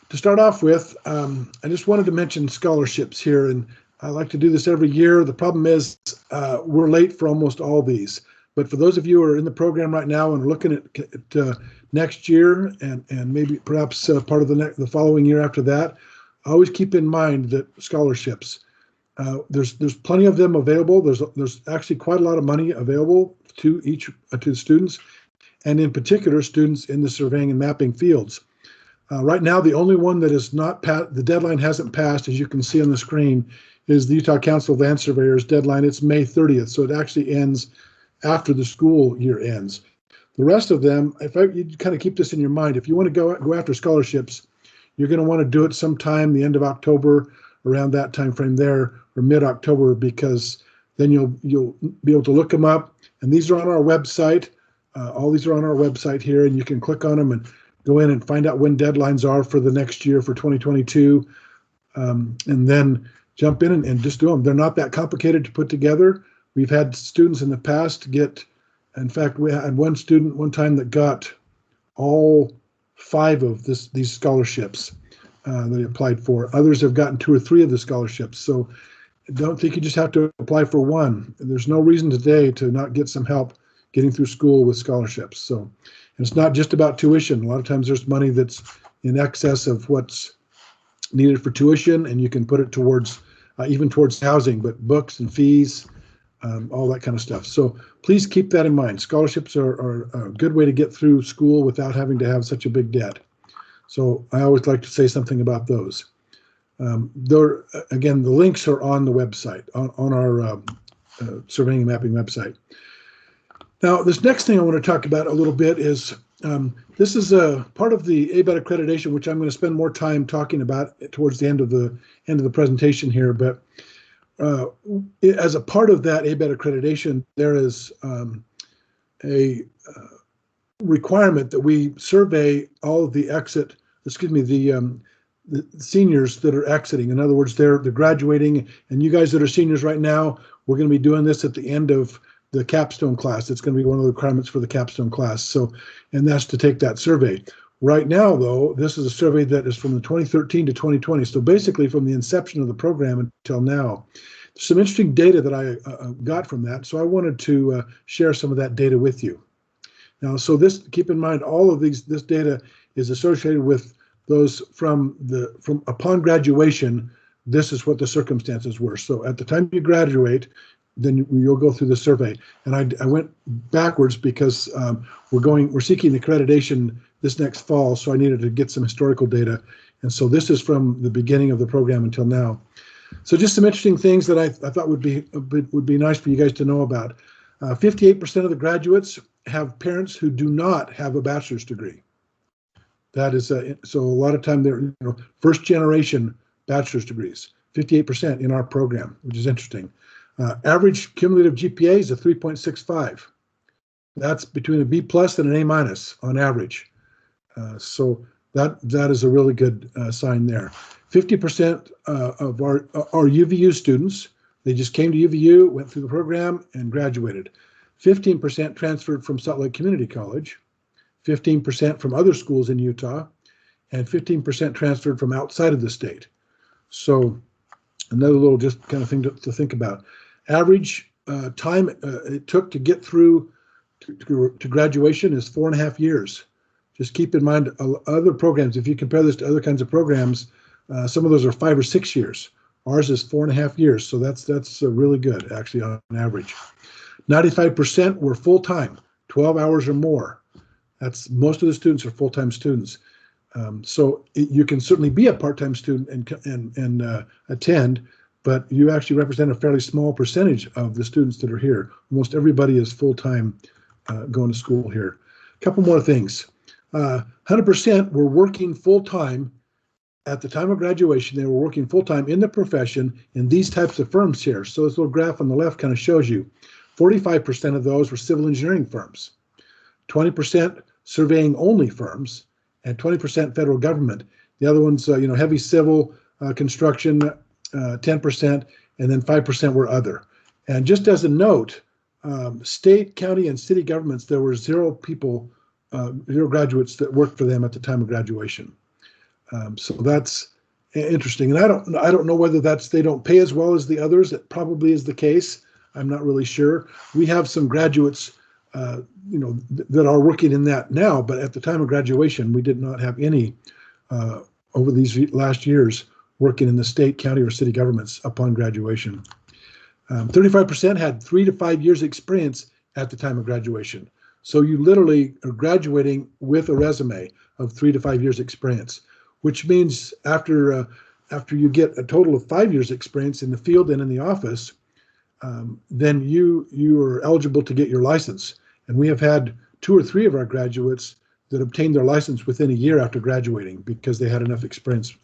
to start off with, I just wanted to mention scholarships here, and I like to do this every year. The problem is we're late for almost all these. But for those of you who are in the program right now and are looking at next year and maybe perhaps part of the following year after that, always keep in mind that scholarships, there's plenty of them available. There's actually quite a lot of money available to to students, and in particular students in the surveying and mapping fields. Right now, the only one that is not the deadline hasn't passed, as you can see on the screen, is the Utah Council of Land Surveyors deadline. It's May 30th, so it actually ends after the school year ends. The rest of them, you kind of keep this in your mind, if you want to go after scholarships, you're going to want to do it sometime the end of October, around that time frame there, or mid-October, because then you'll be able to look them up. And these are on our website. All these are on our website here, and you can click on them and go in and find out when deadlines are for the next year, for 2022, and then jump in and just do them. They're not that complicated to put together. We've had students in the past in fact, we had one student one time that got all 5 of these scholarships that he applied for. Others have gotten 2 or 3 of the scholarships. So don't think you just have to apply for one. There's no reason today to not get some help getting through school with scholarships. So, and it's not just about tuition. A lot of times there's money that's in excess of what's needed for tuition, and you can put it towards even towards housing, but books and fees, all that kind of stuff. So please keep that in mind. Scholarships are a good way to get through school without having to have such a big debt. So I always like to say something about those. Again, the links are on the website, on our surveying and mapping website. Now, this next thing I want to talk about a little bit is this is a part of the ABET accreditation, which I'm going to spend more time talking about towards the end of the presentation here. But as a part of that ABET accreditation, there is a requirement that we survey all of the the seniors that are exiting. In other words, they're graduating, and you guys that are seniors right now, we're going to be doing this at the end of the capstone class. It's going to be one of the requirements for the capstone class. So, and that's to take that survey. Right now, though, this is a survey that is from the 2013 to 2020. So basically from the inception of the program until now. There's some interesting data that I got from that. So I wanted to share some of that data with you. Now, so keep in mind, all of this data is associated with those from upon graduation. This is what the circumstances were. So at the time you graduate, then you'll go through the survey. And I went backwards because we're seeking accreditation this next fall, so I needed to get some historical data. And so this is from the beginning of the program until now. So just some interesting things that I thought would be nice for you guys to know about. 58% of the graduates have parents who do not have a bachelor's degree. That is so a lot of time they're first generation bachelor's degrees. 58% in our program, which is interesting. Average cumulative GPA is a 3.65. That's between a B+ and an A- on average. So that is a really good sign there. 50% of our UVU students, they just came to UVU, went through the program, and graduated. 15% transferred from Salt Lake Community College, 15% from other schools in Utah, and 15% transferred from outside of the state. So another little just kind of thing to think about. Average time it took to get through to graduation is 4.5 years. Just keep in mind other programs, if you compare this to other kinds of programs, some of those are 5 or 6 years. Ours is 4.5 years, so that's really good, actually, on average. 95% were full-time, 12 hours or more. That's most of the students are full-time students. So you can certainly be a part-time student and attend, but you actually represent a fairly small percentage of the students that are here. Almost everybody is full-time going to school here. A couple more things. 100% were working full-time at the time of graduation. They were working full-time in the profession in these types of firms here. So this little graph on the left kind of shows you 45% of those were civil engineering firms, 20% surveying only firms, and 20% federal government. The other ones, heavy civil, construction, 10%, and then 5% were other. And just as a note, state, county, and city governments, there were 0 people, 0 graduates that worked for them at the time of graduation. So that's interesting. And I don't know whether that's they don't pay as well as the others. It probably is the case. I'm not really sure. We have some graduates, that are working in that now, but at the time of graduation, we did not have any over these last years working in the state, county, or city governments upon graduation. 35% had 3 to 5 years experience at the time of graduation. So you literally are graduating with a resume of 3 to 5 years experience, which means after you get a total of 5 years experience in the field and in the office, then you are eligible to get your license. And we have had 2 or 3 of our graduates that obtained their license within a year after graduating because they had enough experience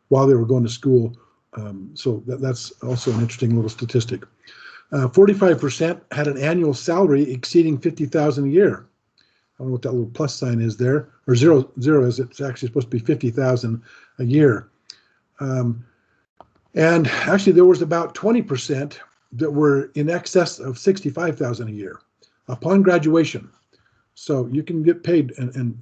while they were going to school. So that's also an interesting little statistic. 45% had an annual salary exceeding $50,000 a year. I don't know what that little plus sign is there, or zero is. It's actually supposed to be $50,000 a year. And actually, there was about 20% that were in excess of $65,000 a year upon graduation. So you can get paid and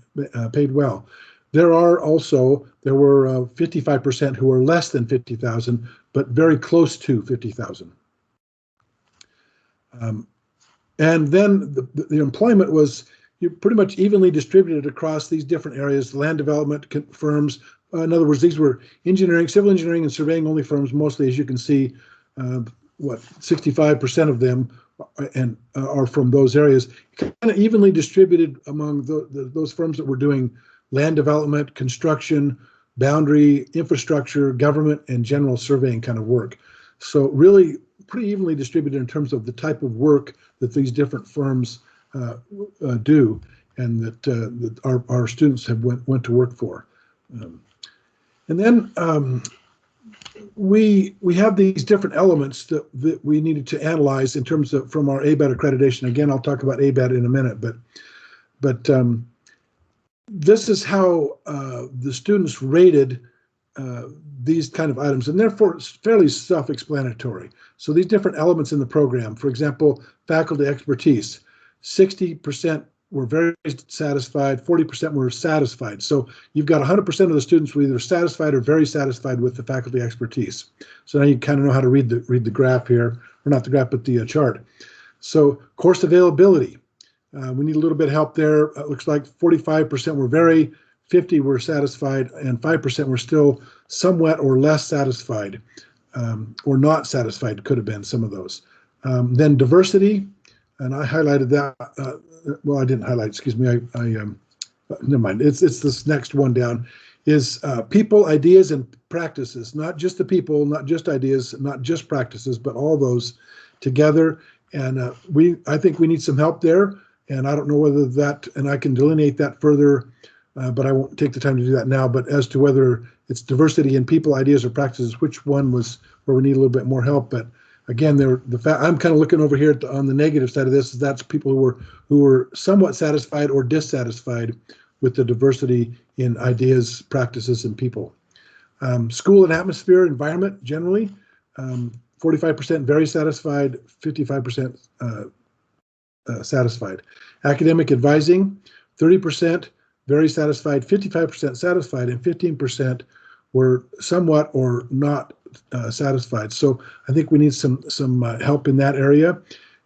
paid well. There were 55% who were less than 50,000, but very close to 50,000. And then the employment was pretty much evenly distributed across these different areas, land development firms. In other words, these were engineering, civil engineering, and surveying only firms, mostly, as you can see, 65% of them are from those areas, kind of evenly distributed among those firms that were doing land development, construction, boundary, infrastructure, government, and general surveying kind of work. So really pretty evenly distributed in terms of the type of work that these different firms do, and that our students have went to work for. And then we have these different elements that we needed to analyze in terms of from our ABET accreditation. Again, I'll talk about ABET in a minute, but this is how the students rated these kind of items, and therefore it's fairly self-explanatory. So these different elements in the program, for example, faculty expertise, 60% were very satisfied, 40% were satisfied. So you've got 100% of the students were either satisfied or very satisfied with the faculty expertise. So now you kind of know how to read the graph here, or not the graph, but the chart. So course availability, we need a little bit of help there. It looks like 45% were very, 50 were satisfied, and 5% were still somewhat or less satisfied, or not satisfied, could have been some of those. Then diversity, and I highlighted that. Well, I didn't highlight, excuse me, never mind. It's this next one down, is people, ideas, and practices. Not just the people, not just ideas, not just practices, but all those together. And I think we need some help there. And I don't know whether that, and I can delineate that further, but I won't take the time to do that now. But as to whether it's diversity in people, ideas, or practices, which one was where we need a little bit more help. But again, I'm kind of looking over here on the negative side of this. That's people who were somewhat satisfied or dissatisfied with the diversity in ideas, practices, and people. School and atmosphere, environment, generally, 45% very satisfied, 55% satisfied. Academic advising, 30% very satisfied, 55% satisfied, and 15% were somewhat or not satisfied. So I think we need some help in that area,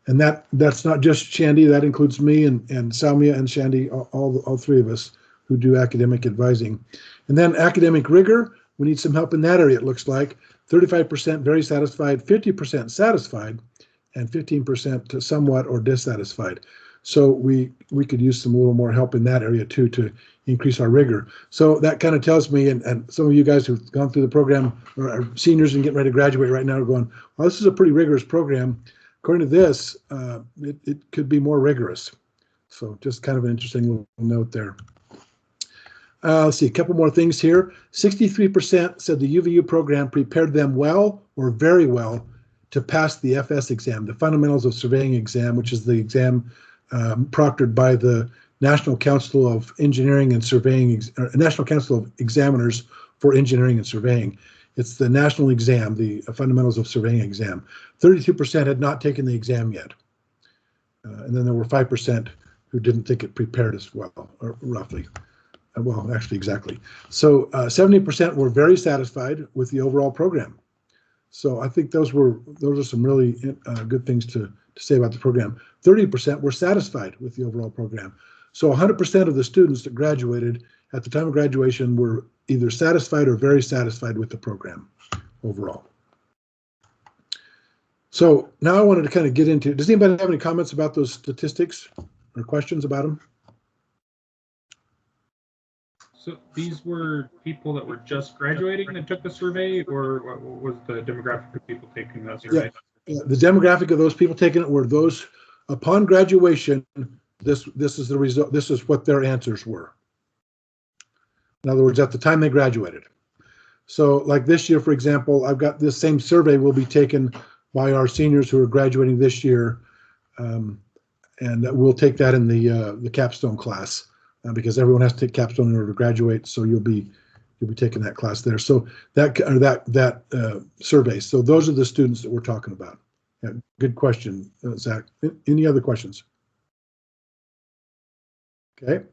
and that's not just Shandy. That includes me and Salmia and Shandy, all three of us who do academic advising. And then academic rigor, we need some help in that area. It looks like 35% very satisfied, 50% satisfied, and 15% somewhat or dissatisfied. So we could use a little more help in that area too to increase our rigor. So that kind of tells me, and some of you guys who've gone through the program or are seniors and getting ready to graduate right now are going, well, this is a pretty rigorous program. According to this, it could be more rigorous. So just kind of an interesting little note there. Let's see, a couple more things here. 63% said the UVU program prepared them well or very well to pass the FS exam, the Fundamentals of Surveying exam, which is the exam proctored by the National Council of Engineering and Surveying, National Council of Examiners for Engineering and Surveying. It's the national exam, the Fundamentals of Surveying exam. 32% had not taken the exam yet. And then there were 5% who didn't think it prepared as well, or roughly. well, actually, exactly. So 70% were very satisfied with the overall program. So I think those are some really good things to say about the program. 30% were satisfied with the overall program. So 100% of the students that graduated at the time of graduation were either satisfied or very satisfied with the program overall. So now I wanted to kind of get into, does anybody have any comments about those statistics or questions about them? So these were people that were just graduating that took the survey, or what was the demographic of people taking that survey? Yeah, the demographic of those people taking it were those upon graduation. This is the result. This is what their answers were. In other words, at the time they graduated. So like this year, for example, I've got this same survey will be taken by our seniors who are graduating this year. And we'll take that in the capstone class because everyone has to take capstone in order to graduate. So you'll be taking that class there. So that survey. So those are the students that we're talking about. Yeah, good question, Zach. Any other questions? Okay.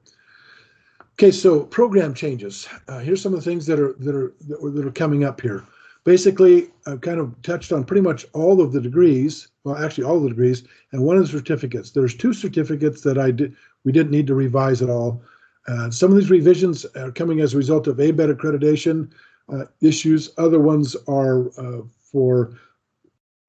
Okay. So program changes. Here's some of the things that are coming up here. Basically, I've kind of touched on pretty much all of the degrees. Well, actually, all of the degrees, and one of the certificates. There's 2 certificates that we didn't need to revise at all. Some of these revisions are coming as a result of ABET accreditation issues. Other ones are for,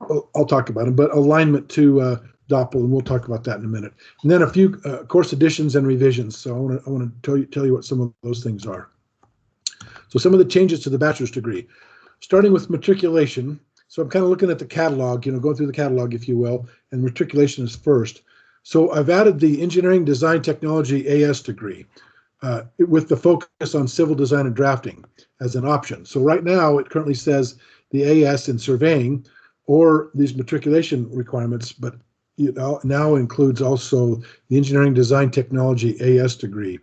I'll talk about them, but alignment to DOPL, and we'll talk about that in a minute. And then a few course additions and revisions. So I want to tell you what some of those things are. So some of the changes to the bachelor's degree. Starting with matriculation, so I'm kind of looking at the catalog, going through the catalog, if you will, and matriculation is first. So I've added the engineering, design, technology AS degree with the focus on civil design and drafting as an option. So right now it currently says the AS in surveying or these matriculation requirements, but now includes also the engineering, design, technology AS degree.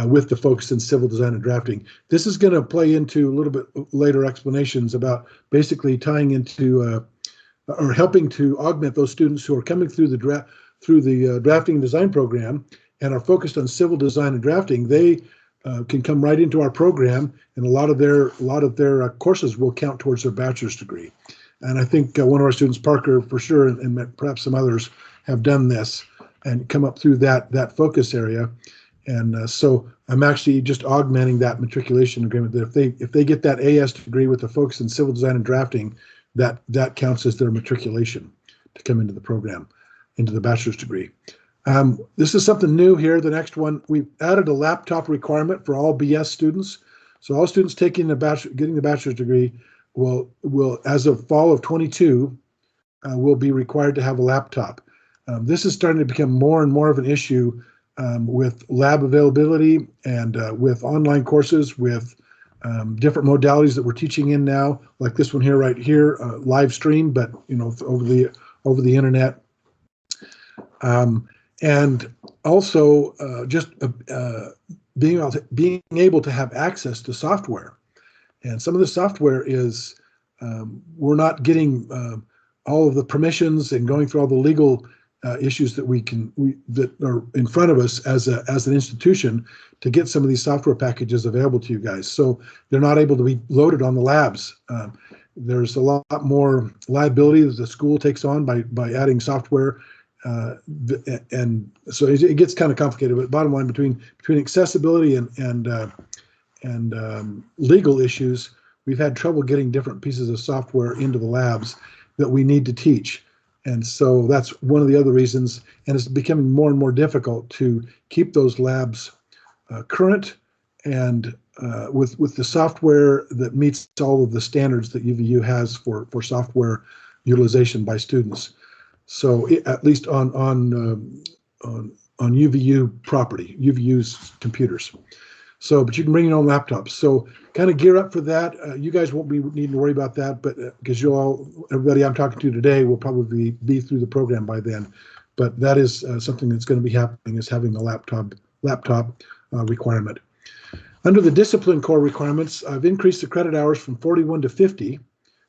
With the focus in civil design and drafting. This is going to play into a little bit later explanations about basically tying into or helping to augment those students who are coming through the drafting and design program and are focused on civil design and drafting. They can come right into our program, and a lot of their courses will count towards their bachelor's degree. And I think one of our students, Parker, for sure, and perhaps some others, have done this and come up through that focus area. And so I'm actually just augmenting that matriculation agreement that if they get that AS degree with the focus in civil design and drafting, that counts as their matriculation to come into the program, into the bachelor's degree. This is something new here. The next one, we've added a laptop requirement for all BS students. So all students getting the bachelor's degree will as of fall of 22 will be required to have a laptop. This is starting to become more and more of an issue with lab availability and with online courses, with different modalities that we're teaching in now, like this one here, right here, live stream, but over the internet, and also just being able to have access to software. And some of the software is we're not getting all of the permissions and going through all the legal issues that that are in front of us as an institution to get some of these software packages available to you guys. So they're not able to be loaded on the labs. There's a lot more liability that the school takes on by adding software, and so it gets kind of complicated. But bottom line, between accessibility and legal issues, we've had trouble getting different pieces of software into the labs that we need to teach. And so that's one of the other reasons, and it's becoming more and more difficult to keep those labs current and with the software that meets all of the standards that UVU has for software utilization by students. So at least on UVU property, UVU's computers. So, but you can bring your own laptops. So kind of gear up for that. You guys won't be needing to worry about that, but because everybody I'm talking to today will probably be through the program by then. But that is something that's going to be happening, is having a laptop requirement. Under the discipline core requirements, I've increased the credit hours from 41 to 50.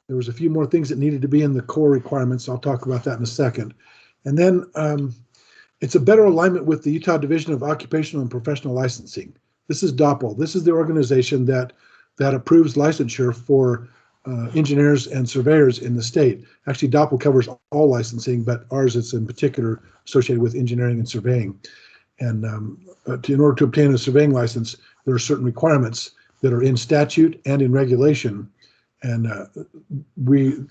There was a few more things that needed to be in the core requirements. I'll talk about that in a second. And then it's a better alignment with the Utah Division of Occupational and Professional Licensing. This is DOPL. This is the organization that approves licensure for engineers and surveyors in the state. Actually, DOPL covers all licensing, but ours is in particular associated with engineering and surveying. And in order to obtain a surveying license, there are certain requirements that are in statute and in regulation. And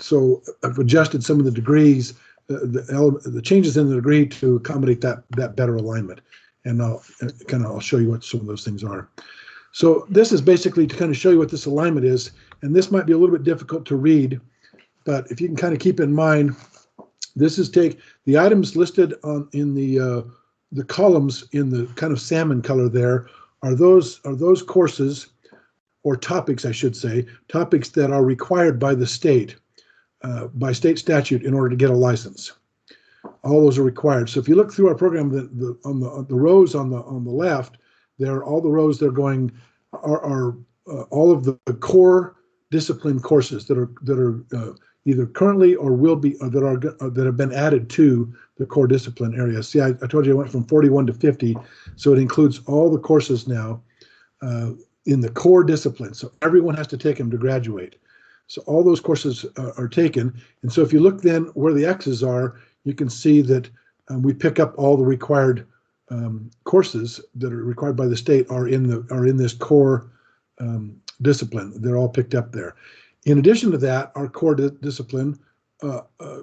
so I've adjusted some of the degrees, the changes in the degree to accommodate that better alignment. And I'll show you what some of those things are. So this is basically to kind of show you what this alignment is. And this might be a little bit difficult to read, but if you can kind of keep in mind, this is the items listed in the columns in the kind of salmon color there are those courses or topics, I should say, topics that are required by the state, by state statute in order to get a license. All those are required. So if you look through our program, on the rows on the left, all the rows they're going are all of the core discipline courses that are either currently or will be that have been added to the core discipline area. See, I told you I went from 41 to 50, so it includes all the courses now in the core discipline. So everyone has to take them to graduate. So all those courses are taken. And so if you look then where the X's are, you can see that we pick up all the required courses that are required by the state are in this core discipline. They're all picked up there. In addition to that, our core discipline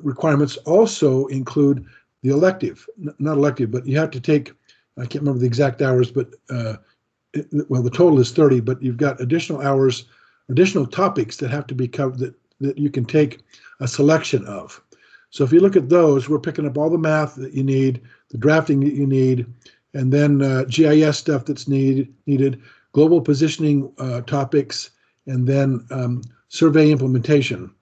requirements also include the elective, not elective, but you have to take, I can't remember the exact hours, but well, the total is 30, but you've got additional hours, additional topics that have to be covered that you can take a selection of. So if you look at those, we're picking up all the math that you need, the drafting that you need, and then GIS stuff that's needed, global positioning topics, and then survey implementation,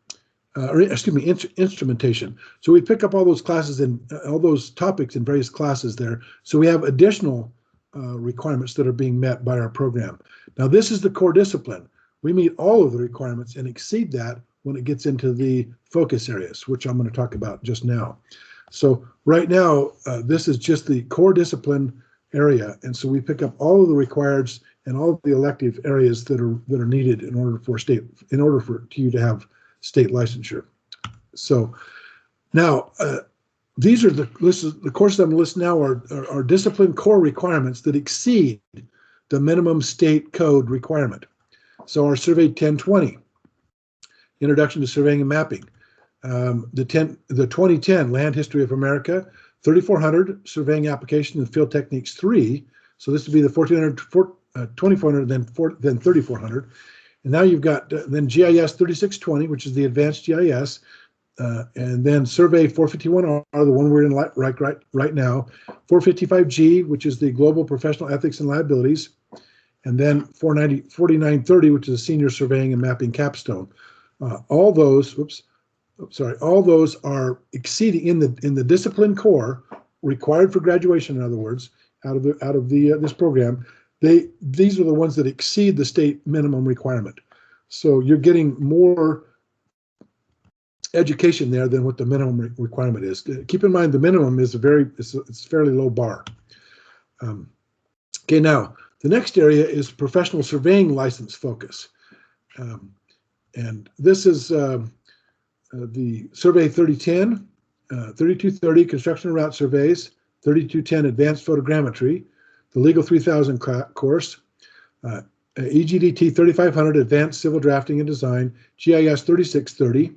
instrumentation. So we pick up all those classes and all those topics in various classes there. So we have additional requirements that are being met by our program. Now this is the core discipline. We meet all of the requirements and exceed that when it gets into the focus areas, which I'm going to talk about just now. So right now, this is just the core discipline area, and so we pick up all of the requireds and all of the elective areas that are needed in order for you to have state licensure. So now these are the courses I'm listing now are discipline core requirements that exceed the minimum state code requirement. So our Survey 1020, Introduction to Surveying and Mapping, the 2010 Land History of America, 3400 Surveying Application and Field Techniques 3. So this would be the 2400, then 3400. And now you've got then GIS 3620, which is the Advanced GIS, and then Survey 451R, the one we're in right now, 455G, which is the Global Professional Ethics and Liabilities, and then 4930, which is a Senior Surveying and Mapping Capstone. All those are exceeding in the discipline core required for graduation. In other words, out of this program, these are the ones that exceed the state minimum requirement. So you're getting more education there than what the minimum requirement is. Keep in mind the minimum is it's fairly low bar. Okay, now the next area is professional surveying license focus. And this is the Survey 3010, 3230 Construction and Route Surveys, 3210 Advanced Photogrammetry, the Legal 3000 course, EGDT 3500 Advanced Civil Drafting and Design, GIS 3630,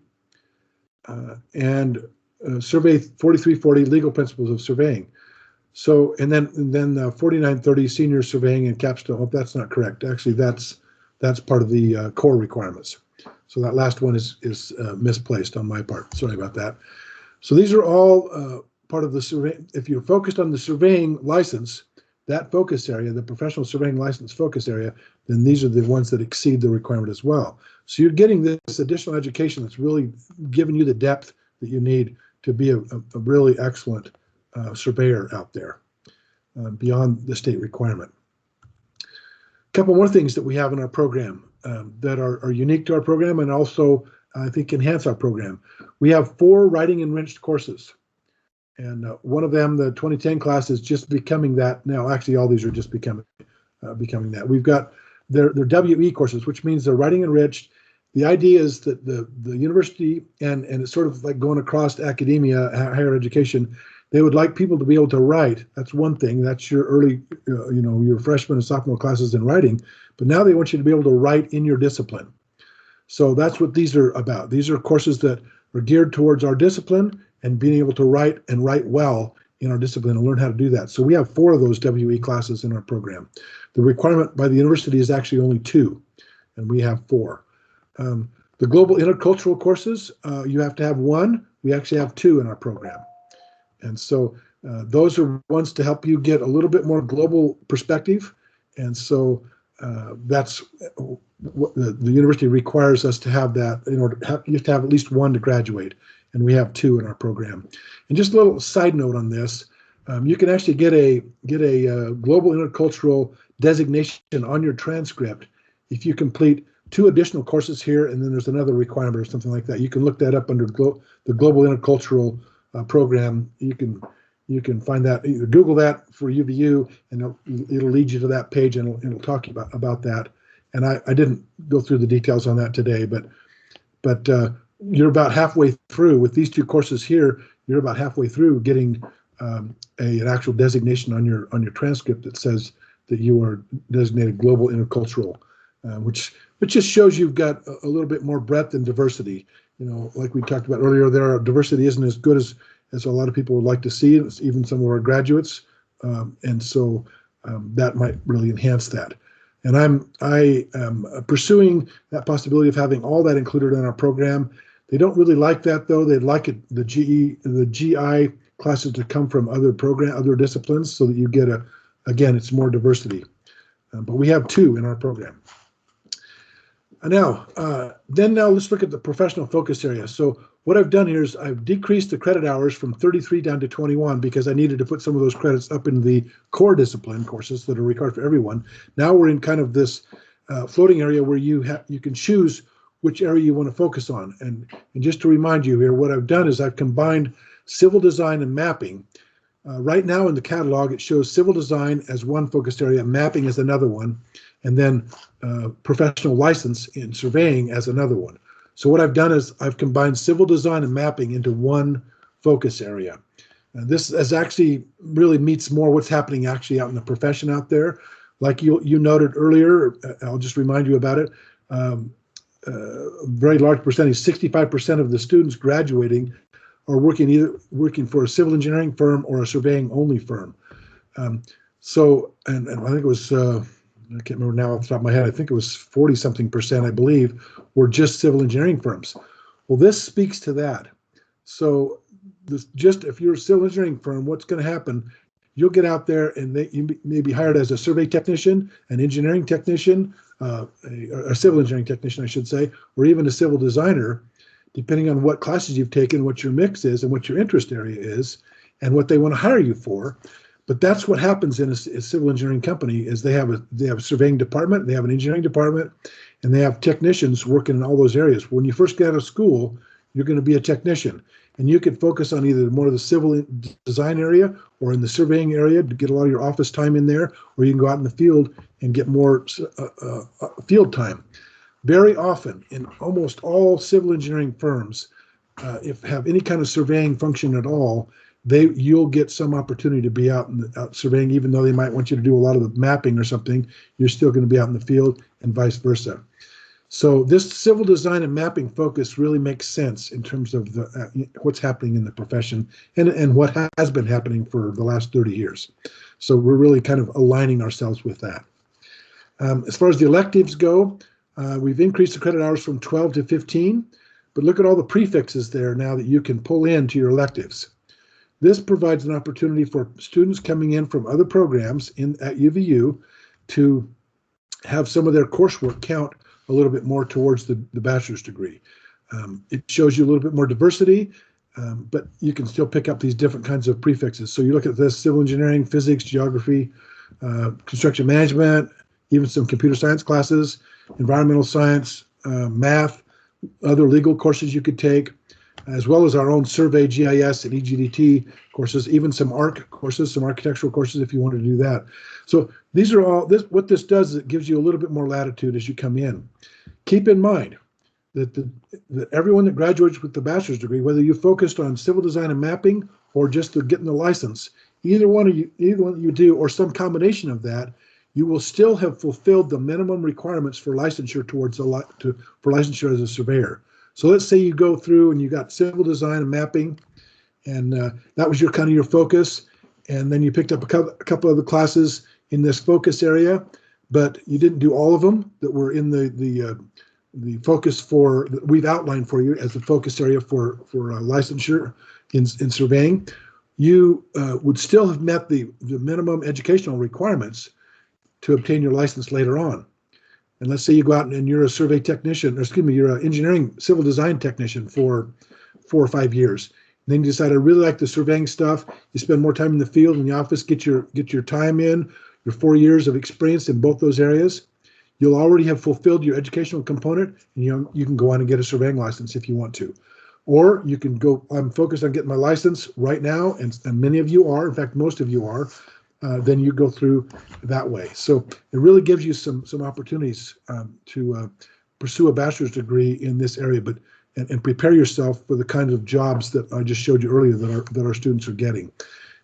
and Survey 4340 Legal Principles of Surveying. So, and then 4930 Senior Surveying and Capstone. Oh, that's not correct. Actually, that's part of the core requirements. So that last one is misplaced on my part. Sorry about that. So these are all part of the survey. If you're focused on the surveying license, that focus area, the professional surveying license focus area, then these are the ones that exceed the requirement as well. So you're getting this additional education that's really giving you the depth that you need to be a really excellent surveyor out there beyond the state requirement. A couple more things that we have in our program that are unique to our program and also I think enhance our program. We have 4 writing enriched courses. And one of them, the 2010 class, is just becoming that now. Actually, all these are just becoming becoming that. We've got their WE courses, which means they're writing enriched. The idea is that the university, and it's sort of like going across to academia, higher education, they would like people to be able to write. That's one thing. That's your early, your freshman and sophomore classes in writing. But now they want you to be able to write in your discipline. So that's what these are about. These are courses that are geared towards our discipline and being able to write and write well in our discipline and learn how to do that. So we have 4 of those WE classes in our program. The requirement by the university is actually only 2, and we have 4. The global intercultural courses, you have to have 1. We actually have 2 in our program. And so those are ones to help you get a little bit more global perspective. And so that's what the university requires us to have that in order to have, you have to have at least 1 to graduate. And we have 2 in our program. And just a little side note on this, you can actually get a global intercultural designation on your transcript if you complete 2 additional courses here, and then there's another requirement or something like that. You can look that up under the global intercultural program. You can find that, either Google that for UVU, and it'll lead you to that page, and it'll talk about that. And I didn't go through the details on that today, but you're about halfway through with these 2 courses here. You're about halfway through getting an actual designation on your transcript that says that you are designated global intercultural, which just shows you've got a little bit more breadth and diversity. Like we talked about earlier, diversity isn't as good as a lot of people would like to see, even some of our graduates, and so that might really enhance that. And I am pursuing that possibility of having all that included in our program. They don't really like that, though. They'd like the GI classes to come from other disciplines, so that you get again, it's more diversity. But we have 2 in our program. Now let's look at the professional focus area. So what I've done here is I've decreased the credit hours from 33 down to 21 because I needed to put some of those credits up in the core discipline courses that are required for everyone. Now we're in kind of this floating area where you can choose which area you want to focus on. And just to remind you here, what I've done is I've combined civil design and mapping. Right now in the catalog, it shows civil design as one focused area, mapping as another one, and then professional license in surveying as another one. So what I've done is I've combined civil design and mapping into one focus area. This is actually really meets more what's happening actually out in the profession out there. Like you noted earlier, I'll just remind you about it. A very large percentage, 65% of the students graduating are working for a civil engineering firm or a surveying only firm. And I think it was, I can't remember now off the top of my head, I think it was 40-something%, I believe, were just civil engineering firms. Well, this speaks to that. So if you're a civil engineering firm, what's going to happen? You'll get out there and you may be hired as a survey technician, an engineering technician, a civil engineering technician, I should say, or even a civil designer, depending on what classes you've taken, what your mix is, and what your interest area is, and what they want to hire you for. But that's what happens in a civil engineering company is they have a surveying department, they have an engineering department, and they have technicians working in all those areas. When you first get out of school, you're going to be a technician, and you can focus on either more of the civil design area or in the surveying area to get a lot of your office time in there, or you can go out in the field and get more field time. Very often, in almost all civil engineering firms, if have any kind of surveying function at all, you'll get some opportunity to be out surveying, even though they might want you to do a lot of the mapping or something. You're still going to be out in the field, and vice versa. So this civil design and mapping focus really makes sense in terms of what's happening in the profession and what has been happening for the last 30 years. So we're really kind of aligning ourselves with that. As far as the electives go, we've increased the credit hours from 12 to 15, but look at all the prefixes there now that you can pull into your electives. This provides an opportunity for students coming in from other programs at UVU to have some of their coursework count a little bit more towards the bachelor's degree. It shows you a little bit more diversity, but you can still pick up these different kinds of prefixes. So you look at this: civil engineering, physics, geography, construction management, even some computer science classes, environmental science, math, other legal courses you could take, as well as our own survey, GIS, and EGDT courses, even some ARC courses, some architectural courses if you want to do that. So these are all, this, what this does is it gives you a little bit more latitude as you come in. Keep in mind that, that everyone that graduates with the bachelor's degree, whether you focused on civil design and mapping or just getting the license, either one you do, or some combination of that, you will still have fulfilled the minimum requirements for licensure for licensure as a surveyor. So let's say you go through and you got civil design and mapping, and that was your kind of your focus, and then you picked up a couple of the classes in this focus area, but you didn't do all of them that were in the focus for that we've outlined for you as the focus area for licensure in surveying. You would still have met the minimum educational requirements to obtain your license later on. And let's say you go out and you're a survey technician, or excuse me, you're an engineering civil design technician for 4 or 5 years. And then you decide, I really like the surveying stuff. You spend more time in the field in the office, get your time in, your 4 years of experience in both those areas. You'll already have fulfilled your educational component, and you can go on and get a surveying license if you want to. Or you can go, I'm focused on getting my license right now, and many of you are, in fact, most of you are, then you go through that way. So it really gives you some opportunities to pursue a bachelor's degree in this area, and prepare yourself for the kinds of jobs that I just showed you earlier that our students are getting.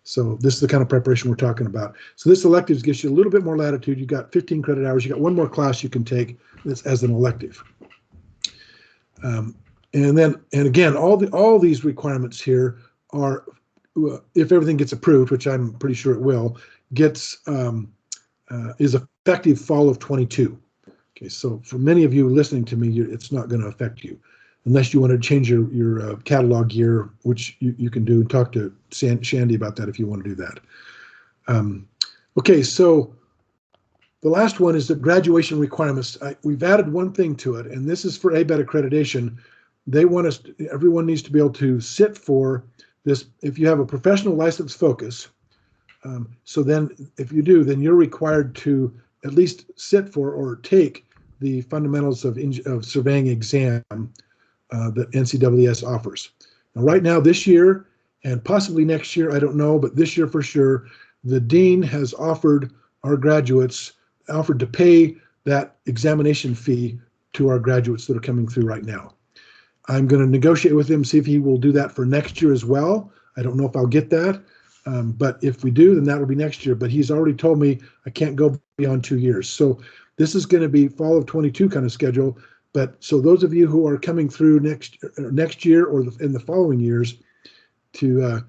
So this is the kind of preparation we're talking about. So this elective gives you a little bit more latitude. You got 15 credit hours. You got one more class you can take as an elective. And again, all these requirements here are, if everything gets approved, which I'm pretty sure it will, is effective fall of 22. Okay, so for many of you listening to me, it's not going to affect you unless you want to change your catalog year, which you can do, and talk to Shandy about that if you want to do that. Okay, so the last one is the graduation requirements. We've added one thing to it, and this is for ABET accreditation. They want us, everyone needs to be able to sit for this. If you have a professional license focus, so then if you do, then you're required to at least sit for or take the fundamentals of surveying exam that NCSS offers. Now, right now, this year, and possibly next year, I don't know, but this year for sure, the dean has offered our graduates, offered to pay that examination fee to our graduates that are coming through right now. I'm going to negotiate with him, see if he will do that for next year as well. I don't know if I'll get that, but if we do, then that will be next year. But he's already told me I can't go beyond 2 years. So this is going to be fall of 22 kind of schedule. But so those of you who are coming through next year or in the following years, you're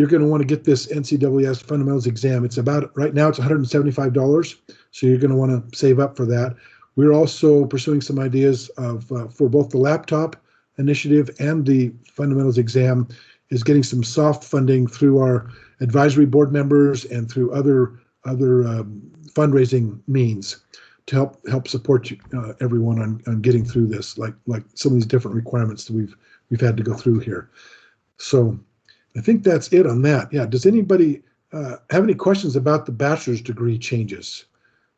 going to want to get this NCSS fundamentals exam. It's about, right now it's $175. So you're going to want to save up for that. We're also pursuing some ideas for both the laptop initiative and the fundamentals exam, is getting some soft funding through our advisory board members and through other fundraising means to help support everyone on getting through this, like some of these different requirements that we've had to go through here. So I think that's it on that. Yeah. Does anybody have any questions about the bachelor's degree changes?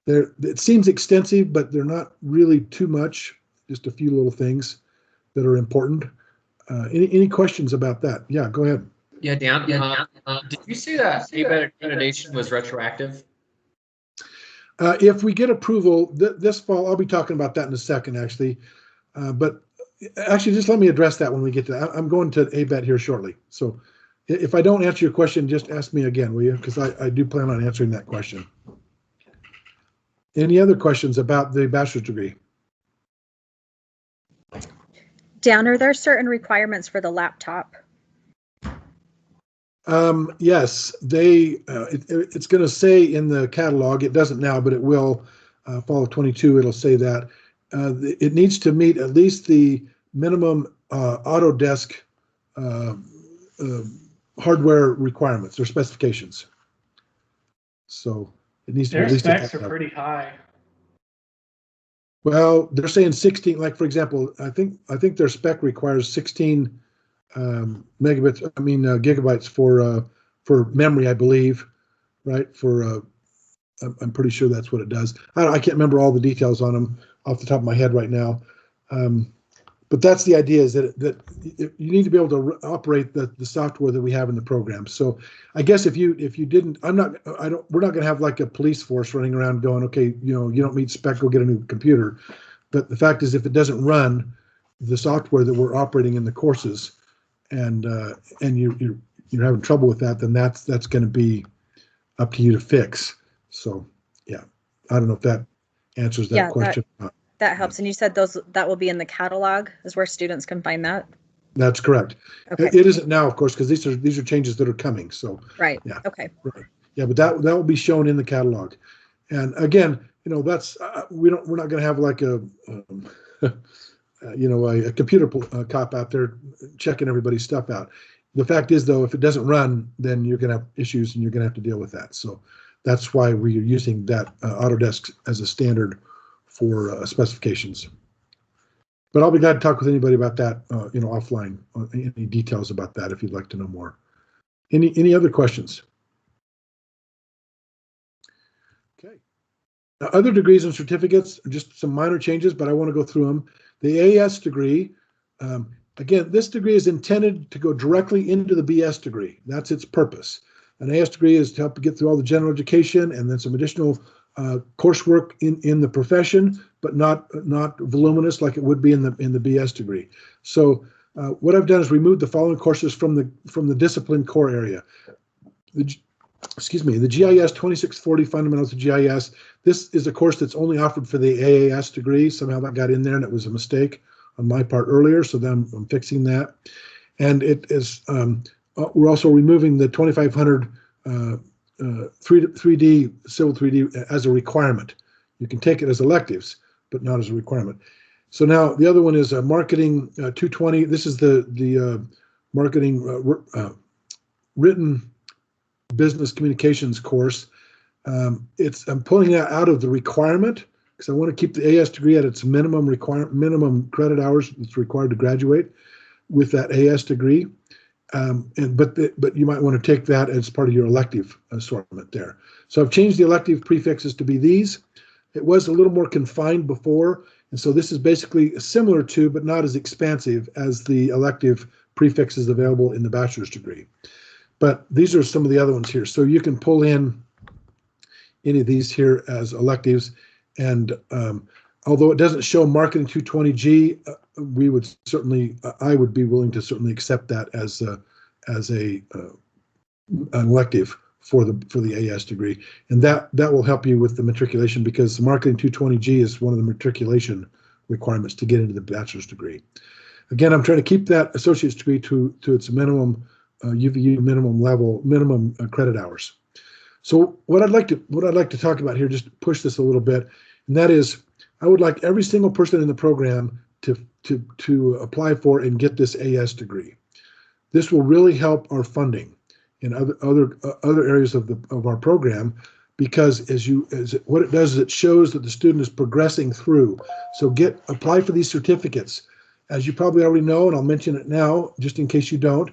It seems extensive, but they're not really too much. Just a few little things that are important. Any questions about that? Yeah, go ahead. Yeah, Dan. Did you say that ABET accreditation was retroactive? If we get approval this fall, I'll be talking about that in a second, actually. But actually, just let me address that when we get to that. I'm going to ABET here shortly. So if I don't answer your question, just ask me again, will you? Because I do plan on answering that question. Any other questions about the bachelor's degree? Dan, are there certain requirements for the laptop? Yes, it's going to say in the catalog, it doesn't now, but it will, fall of 22, it'll say that. It needs to meet at least the minimum Autodesk hardware requirements or specifications. So it needs to be at least. Their specs are pretty high. Well, they're saying 16, like for example, I think their spec requires 16 gigabytes for memory, I believe, right? I'm pretty sure that's what it does. I can't remember all the details on them off the top of my head right now. but that's the idea, is that you need to be able to operate the software that we have in the program. So I guess if you didn't, we're not going to have like a police force running around going, okay, you don't meet spec, go get a new computer. But the fact is, if it doesn't run the software that we're operating in the courses, and you're having trouble with that, then that's going to be up to you to fix. So yeah, I don't know if that answers that question. That helps. And you said that will be in the catalog, is where students can find that? That's correct. Okay. It isn't now, of course, because these are changes that are coming. So right. Yeah. Okay. Right. Yeah, but that will be shown in the catalog. And again, that's we're not going to have like a computer cop out there checking everybody's stuff out. The fact is, though, if it doesn't run, then you're going to have issues and you're going to have to deal with that. So that's why we're using that Autodesk as a standard for specifications. But I'll be glad to talk with anybody about that, offline, any details about that if you'd like to know more. Any other questions? Okay. Now, other degrees and certificates are just some minor changes, but I want to go through them. The AS degree, again, this degree is intended to go directly into the BS degree. That's its purpose. An AS degree is to help you get through all the general education and then some additional coursework in the profession, but not voluminous like it would be in the BS degree. So what I've done is removed the following courses from the discipline core area. The GIS 2640 Fundamentals of GIS. This is a course that's only offered for the AAS degree. Somehow that got in there and it was a mistake on my part earlier, so then I'm fixing that. And it is we're also removing the 2500 3D Civil 3D as a requirement. You can take it as electives, but not as a requirement. So now the other one is Marketing 220. This is the marketing written business communications course. I'm pulling that out of the requirement because I want to keep the AS degree at its minimum credit hours that's required to graduate with that AS degree. But you might want to take that as part of your elective assortment there. So I've changed the elective prefixes to be these. It was a little more confined before, and so this is basically similar to, but not as expansive as the elective prefixes available in the bachelor's degree. But these are some of the other ones here. So you can pull in any of these here as electives. And although it doesn't show Marketing 220G, I would be willing to certainly accept that as an elective for the AS degree. And that will help you with the matriculation, because Marketing 220G is one of the matriculation requirements to get into the bachelor's degree. Again, I'm trying to keep that associate's degree to its minimum UVU minimum credit hours. So what I'd like to talk about here, just push this a little bit, and that is, I would like every single person in the program to apply for and get this AS degree. This will really help our funding in other areas of our program, because what it does is it shows that the student is progressing through. So apply for these certificates. As you probably already know, and I'll mention it now just in case you don't.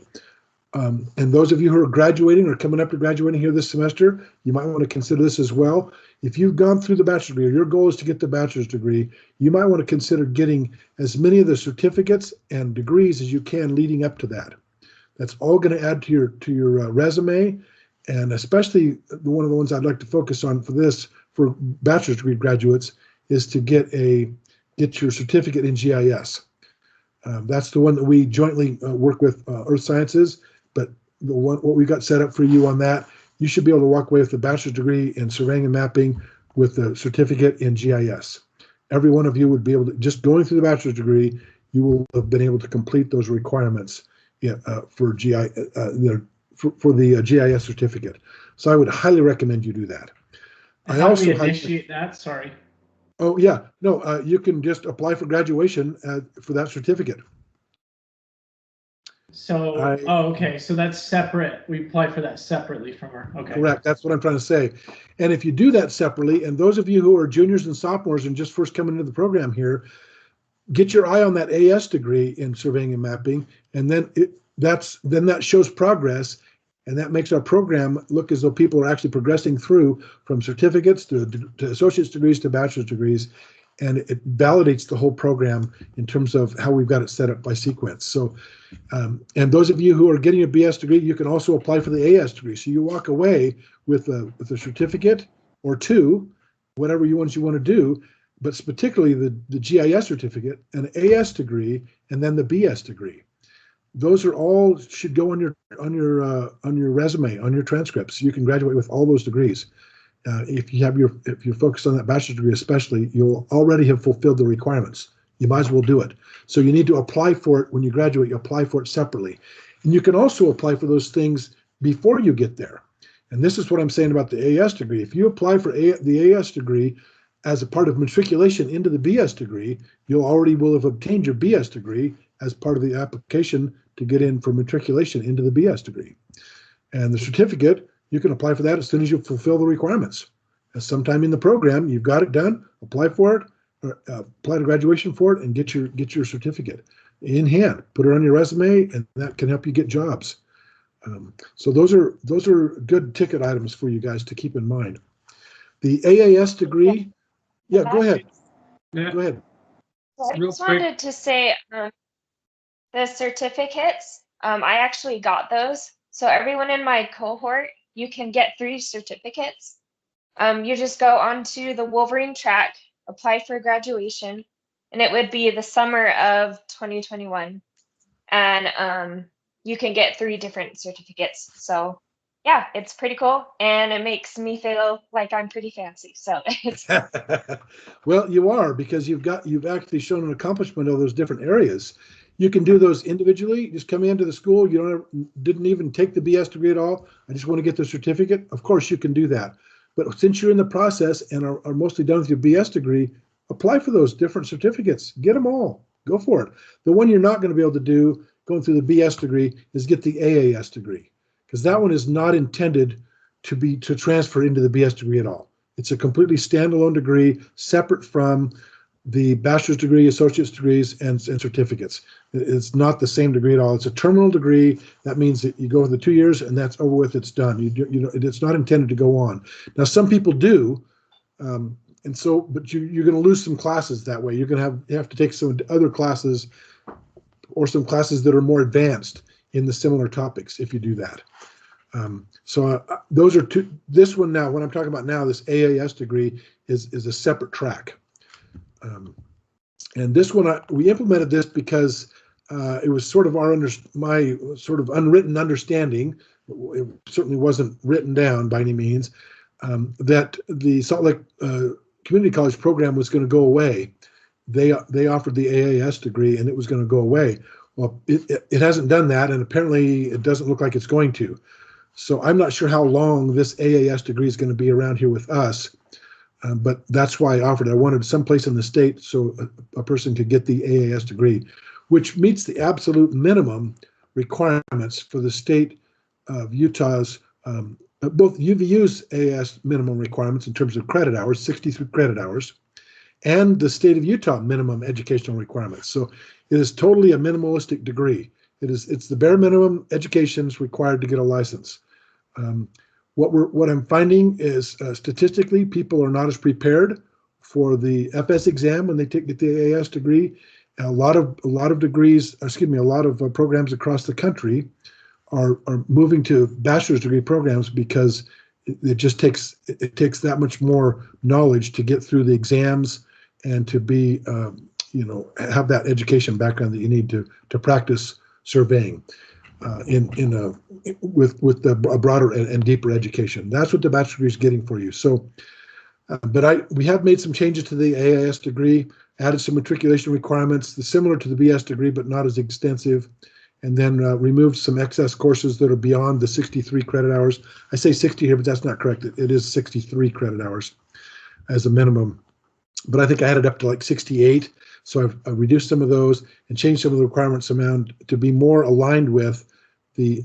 And those of you who are graduating or coming up to graduating here this semester, you might want to consider this as well. If you've gone through the bachelor's degree, or your goal is to get the bachelor's degree, you might want to consider getting as many of the certificates and degrees as you can leading up to that. That's all going to add to your resume, and especially one of the ones I'd like to focus on for bachelor's degree graduates is to get your certificate in GIS. That's the one that we jointly work with Earth Sciences. But what we got set up for you on that, you should be able to walk away with a bachelor's degree in surveying and mapping with a certificate in GIS. Every one of you would be able to, just going through the bachelor's degree, you will have been able to complete those requirements for the GIS certificate. So I would highly recommend you do that. How do we initiate that? Sorry. Oh yeah, no, you can just apply for graduation for that certificate. So, okay, so that's separate. We apply for that separately from our, okay. Correct, that's what I'm trying to say. And if you do that separately, and those of you who are juniors and sophomores and just first coming into the program here, get your eye on that AS degree in surveying and mapping, and then that shows progress, and that makes our program look as though people are actually progressing through from certificates to associate's degrees to bachelor's degrees. and it validates the whole program in terms of how we've got it set up by sequence. So, and those of you who are getting a BS degree, you can also apply for the AS degree. So you walk away with a certificate or two, whatever ones you want to do, but particularly the GIS certificate, an AS degree, and then the BS degree. Those are all should go on your resume, on your transcripts. You can graduate with all those degrees. If you're focused on that bachelor's degree especially, you'll already have fulfilled the requirements. You might as well do it. So you need to apply for it when you graduate. You apply for it separately, and you can also apply for those things before you get there. And this is what I'm saying about the AS degree. If you apply for the AS degree as a part of matriculation into the BS degree, you already will have obtained your BS degree as part of the application to get in for matriculation into the BS degree. And the certificate, you can apply for that as soon as you fulfill the requirements. Sometime in the program, you've got it done, apply for it, or apply to graduation for it, and get your certificate in hand. Put it on your resume, and that can help you get jobs. So those are good ticket items for you guys to keep in mind. The AAS degree, yeah, go ahead. Yeah. Go ahead. I Real just quick. wanted to say the certificates, I actually got those. So everyone in my cohort, you can get 3 certificates. You just go onto the Wolverine track, apply for graduation, and it would be the summer of 2021. And you can get 3 different certificates. So yeah, it's pretty cool, and it makes me feel like I'm pretty fancy. So it's Well, you are, because you've actually shown an accomplishment of those different areas. You can do those individually. Just come into the school. You didn't even take the BS degree at all. I just want to get the certificate. Of course, you can do that. But since you're in the process and are mostly done with your BS degree, apply for those different certificates. Get them all. Go for it. The one you're not going to be able to do going through the BS degree is get the AAS degree, because that one is not intended to transfer into the BS degree at all. It's a completely standalone degree, separate from the bachelor's degree, associate's degrees, and certificates. It's not the same degree at all. It's a terminal degree. That means that you go for the 2 years and that's over with. It's done. It's not intended to go on. Now, some people do, and so, but you're going to lose some classes that way. You're going to have to take some other classes, or some classes that are more advanced in the similar topics if you do that. So those are two. This one now, what I'm talking about now, this AAS degree is a separate track. And this one, we implemented this because it was sort of my sort of unwritten understanding. It certainly wasn't written down by any means, that the Salt Lake Community College program was going to go away. They offered the AAS degree, and it was going to go away. Well, it hasn't done that, and apparently it doesn't look like it's going to. So I'm not sure how long this AAS degree is going to be around here with us. But that's why I offered it. I wanted someplace in the state so a person could get the AAS degree, which meets the absolute minimum requirements for the state of Utah's, both UVU's AAS minimum requirements in terms of credit hours, 63 credit hours, and the state of Utah minimum educational requirements. So it is totally a minimalistic degree. It's the bare minimum education is required to get a license. What I'm finding is statistically, people are not as prepared for the FS exam when they get the AAS degree. A lot of degrees, excuse me, a lot of programs across the country are moving to bachelor's degree programs because it takes that much more knowledge to get through the exams and to be have that education background that you need to practice surveying. With a broader and deeper education. That's what the bachelor's degree is getting for you. So, but we have made some changes to the AAS degree, added some matriculation requirements, similar to the BS degree, but not as extensive, and then removed some excess courses that are beyond the 63 credit hours. I say 60 here, but that's not correct. It is 63 credit hours as a minimum, but I think I added up to like 68. So I've reduced some of those and changed some of the requirements around to be more aligned with the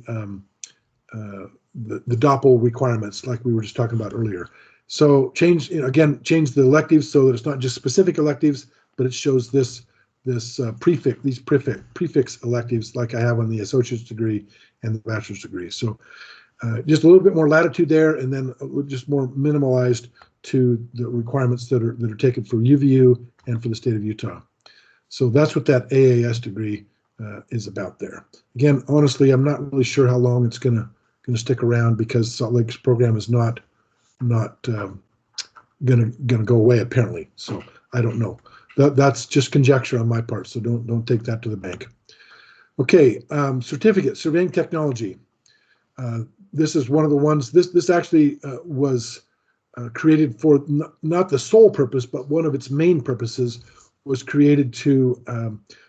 DOPL requirements, like we were just talking about earlier. So change the electives so that it's not just specific electives, but it shows these prefix electives like I have on the associate's degree and the bachelor's degree. So just a little bit more latitude there, and then just more minimalized to the requirements that are taken for UVU and for the state of Utah. So that's what that AAS degree is about there. Again, honestly, I'm not really sure how long it's gonna stick around, because Salt Lake's program is not gonna go away apparently. So I don't know. That's just conjecture on my part. So don't take that to the bank. Okay, certificate, surveying technology. This is one of the ones. This actually was created for not the sole purpose, but one of its main purposes was created to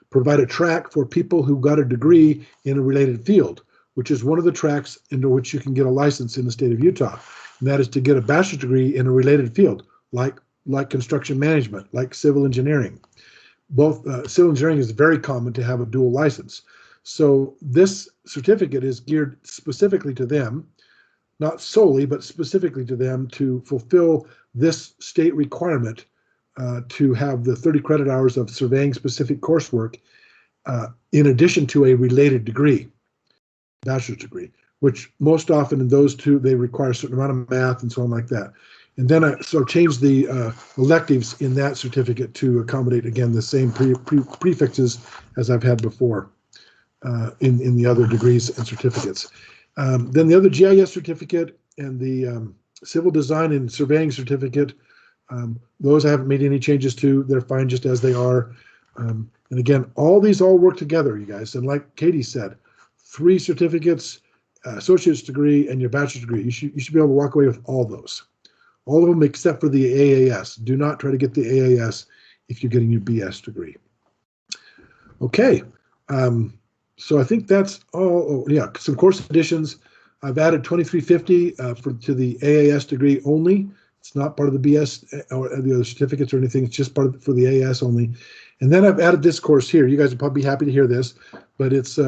provide a track for people who got a degree in a related field, which is one of the tracks into which you can get a license in the state of Utah. And that is to get a bachelor's degree in a related field, like construction management, like civil engineering. Both civil engineering is very common to have a dual license. So this certificate is geared specifically to them, not solely, but specifically to them, to fulfill this state requirement to have the 30 credit hours of surveying specific coursework in addition to a related degree, bachelor's degree, which most often in those two, they require a certain amount of math and so on like that. And then I changed the electives in that certificate to accommodate, again, the same prefixes as I've had before in the other degrees and certificates. Then the other GIS certificate and the civil design and surveying certificate, those I haven't made any changes to. They're fine just as they are. And again, all these all work together, you guys. And like Katie said, 3 certificates, associate's degree, and your bachelor's degree. You should be able to walk away with all those. All of them except for the AAS. Do not try to get the AAS if you're getting your BS degree. Okay. So I think that's all. Oh, yeah, some course additions. I've added 2350 to the AAS degree only. It's not part of the BS or the other certificates or anything. It's just for the AAS only. And then I've added this course here. You guys will probably be happy to hear this, but it's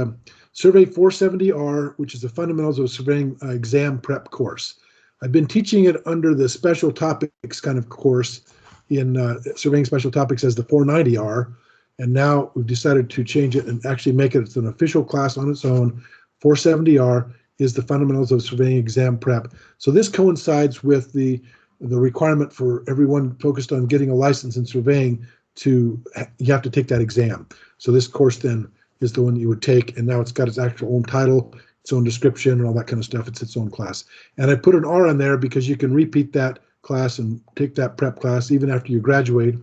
Survey 470R, which is the Fundamentals of Surveying Exam Prep course. I've been teaching it under the special topics kind of course in surveying special topics as the 490R. And now we've decided to change it and actually make it an official class on its own. 470R is the Fundamentals of Surveying Exam Prep. So this coincides with the requirement for everyone focused on getting a license in surveying you have to take that exam. So this course then is the one that you would take, and now it's got its actual own title, its own description, and all that kind of stuff. It's its own class. And I put an R on there because you can repeat that class and take that prep class even after you graduate.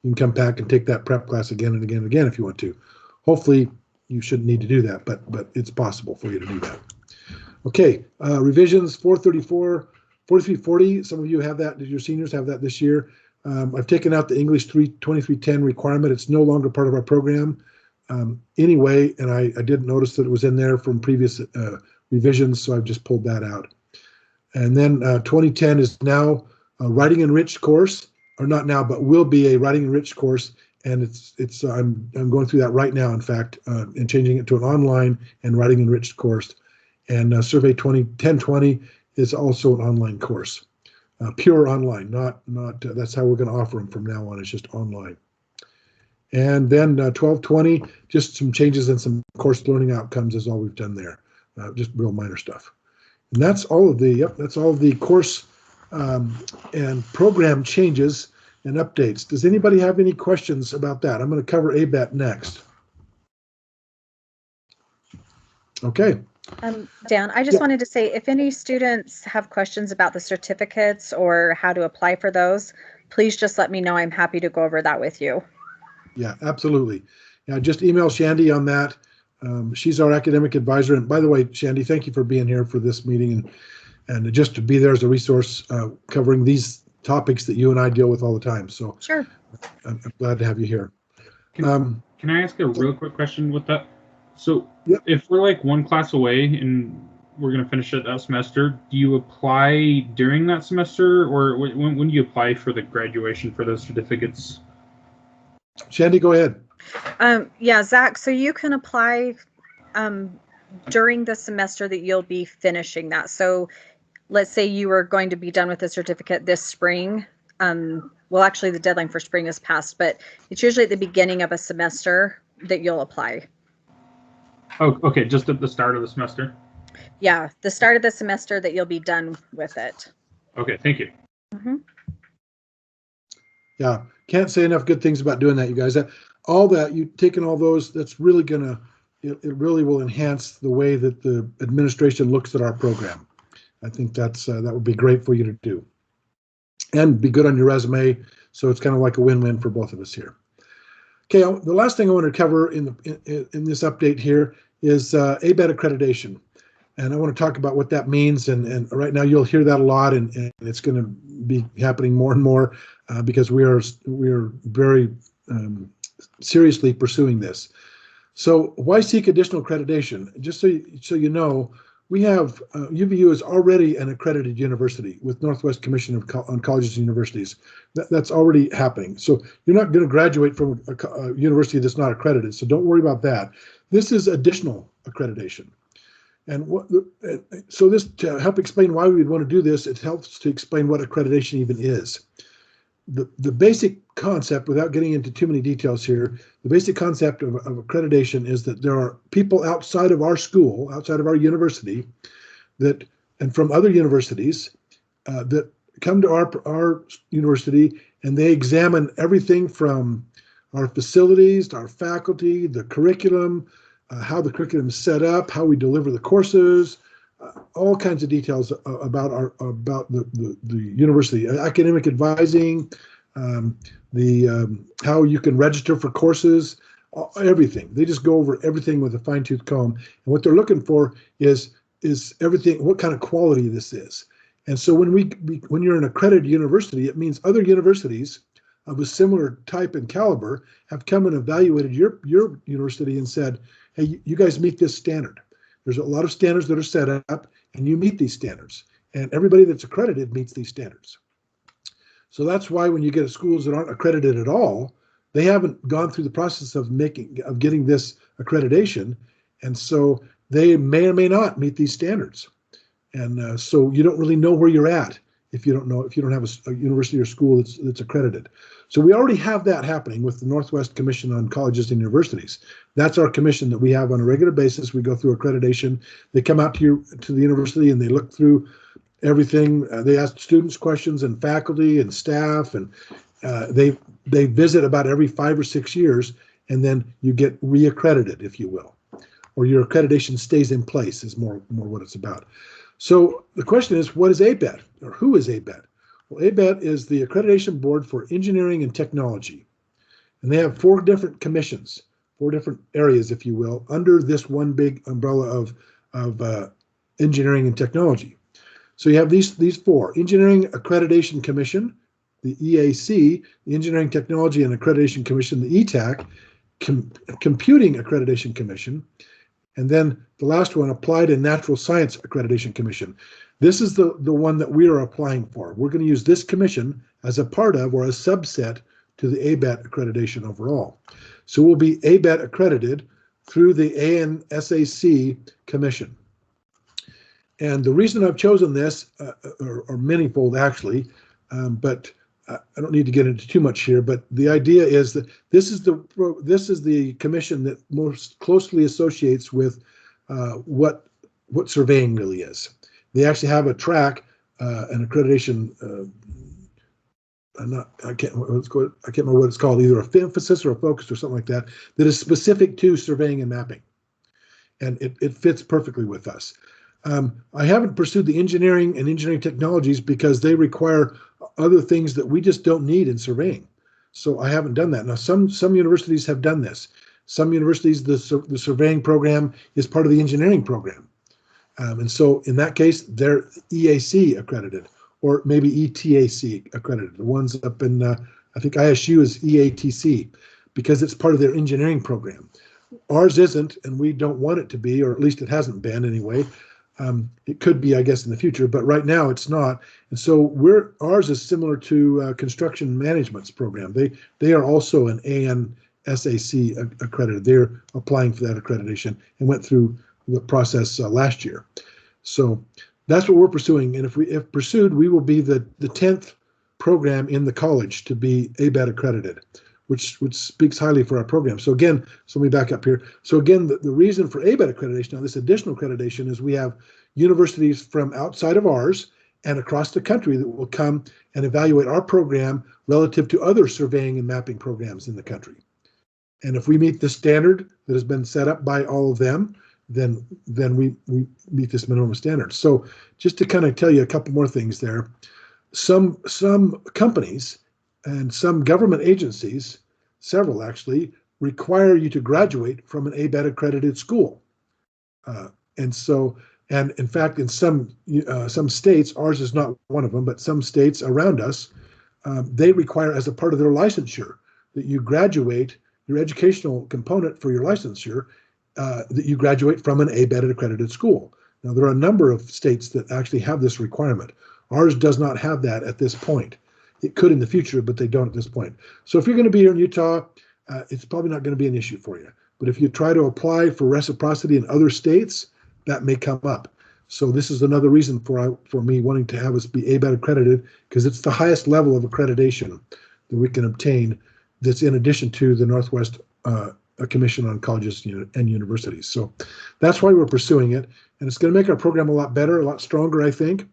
You can come back and take that prep class again and again and again if you want to. Hopefully, you shouldn't need to do that, but it's possible for you to do that. Okay, revisions 434, 4340. Some of you have that. Your seniors have that this year. I've taken out the English 2310 requirement. It's no longer part of our program anyway, and I didn't notice that it was in there from previous revisions, so I've just pulled that out. And then 2010 is now a Writing Enriched course, or not now, but will be a Writing Enriched course, and I'm going through that right now, in fact, and changing it to an online and Writing Enriched course. And Survey 1020 is also an online course, pure online, not that's how we're going to offer them from now on. It's just online. And then 1220, just some changes and some course learning outcomes is all we've done there, just real minor stuff. And that's all of the course and program changes and updates. Does anybody have any questions about that? I'm going to cover ABET next. Okay. Dan, I just wanted to say, if any students have questions about the certificates or how to apply for those, please just let me know. I'm happy to go over that with you. Yeah, absolutely. Yeah, just email Shandy on that. She's our academic advisor. And by the way, Shandy, thank you for being here for this meeting and just to be there as a resource covering these topics that you and I deal with all the time. So sure. I'm glad to have you here. Can I ask a real quick question with that? So if we're like one class away and we're going to finish it that semester, do you apply during that semester, or when do you apply for the graduation for those certificates? Shandy, go ahead. Yeah, Zach, so you can apply during the semester that you'll be finishing that. So let's say you are going to be done with the certificate this spring. Well, actually, the deadline for spring is passed, but it's usually at the beginning of a semester that you'll apply. Oh, okay, just at the start of the semester? Yeah, the start of the semester that you'll be done with it. Okay, thank you. Mm-hmm. Yeah, can't say enough good things about doing that, you guys. All that, you taking all those, that's really gonna, it really will enhance the way that the administration looks at our program. I think that would be great for you to do, and be good on your resume. So it's kind of like a win-win for both of us here. Okay, the last thing I want to cover in this update here is ABET accreditation. And I want to talk about what that means. And right now you'll hear that a lot, and it's going to be happening more and more because we are very seriously pursuing this. So why seek additional accreditation? Just so you know, we have UVU is already an accredited university with Northwest Commission on Colleges and Universities. That's already happening. So you're not going to graduate from a university that's not accredited. So don't worry about that. This is additional accreditation. And so this, to help explain why we would want to do this, it helps to explain what accreditation even is. The basic concept, without getting into too many details here, the basic concept of accreditation is that there are people outside of our school, outside of our university, and from other universities that come to our university, and they examine everything from our facilities, our faculty, the curriculum, how the curriculum is set up, how we deliver the courses, all kinds of details about the university, academic advising, how you can register for courses, everything. They just go over everything with a fine-tooth comb, and what they're looking for is everything, what kind of quality this is. And so when you're an accredited university, it means other universities of a similar type and caliber have come and evaluated your university and said, hey, you guys meet this standard. There's a lot of standards that are set up, and you meet these standards. And everybody that's accredited meets these standards. So that's why when you get schools that aren't accredited at all, they haven't gone through the process of getting this accreditation, and so they may or may not meet these standards. And so you don't really know where you're at if you don't have a university or school that's accredited. So we already have that happening with the Northwest Commission on Colleges and Universities. That's our commission that we have on a regular basis. We go through accreditation. They come out to the university and they look through everything. They ask students questions and faculty and staff, and they visit about every 5 or 6 years, and then you get reaccredited, if you will, or your accreditation stays in place is more what it's about. So the question is, what is ABET, or who is ABET? Well, ABET is the Accreditation Board for Engineering and Technology, and they have 4 different commissions, 4 different areas, if you will, under this one big umbrella of engineering and technology. So you have these 4: Engineering Accreditation Commission, the EAC, the Engineering Technology and Accreditation Commission, the ETAC, Computing Accreditation Commission, and then the last one, Applied and Natural Science Accreditation Commission. This is the one that we are applying for. We're going to use this commission as a part of, or a subset to, the ABET accreditation overall. So we'll be ABET accredited through the ANSAC commission. And the reason I've chosen this are manyfold, actually, but I don't need to get into too much here. But the idea is that this is the commission that most closely associates with what surveying really is. They actually have a track, an accreditation. I can't remember what it's called, either a emphasis or a focus or something like that, that is specific to surveying and mapping, and it fits perfectly with us. I haven't pursued the engineering and engineering technologies because they require other things that we just don't need in surveying. So I haven't done that. Now, some universities have done this. Some universities, the surveying program is part of the engineering program. And so in that case, they're EAC accredited, or maybe ETAC accredited. The ones up in, I think ISU is EATC, because it's part of their engineering program. Ours isn't, and we don't want it to be, or at least it hasn't been anyway. It could be, I guess, in the future, but right now it's not. And so ours is similar to construction management's program. They are also an ANSAC accredited. They're applying for that accreditation and went through the process last year. So that's what we're pursuing. And if pursued, we will be the 10th program in the college to be ABET accredited, which speaks highly for our program. So again, so let me back up here. So again, the reason for ABET accreditation, now this additional accreditation, is we have universities from outside of ours and across the country that will come and evaluate our program relative to other surveying and mapping programs in the country. And if we meet the standard that has been set up by all of them, then we meet this minimum standard. So just to kind of tell you a couple more things there, some companies and some government agencies, several actually, require you to graduate from an ABET accredited school. And in fact, in some states, ours is not one of them, but some states around us, they require as a part of their licensure that you graduate, your educational component for your licensure, that you graduate from an ABET accredited school. Now, there are a number of states that actually have this requirement. Ours does not have that at this point. It could in the future, but they don't at this point. So if you're going to be here in Utah, it's probably not going to be an issue for you. But if you try to apply for reciprocity in other states, that may come up. So this is another reason for me wanting to have us be ABET accredited, because it's the highest level of accreditation that we can obtain that's in addition to the Northwest Commission on Colleges and Universities. So that's why we're pursuing it. And it's going to make our program a lot better, a lot stronger, I think.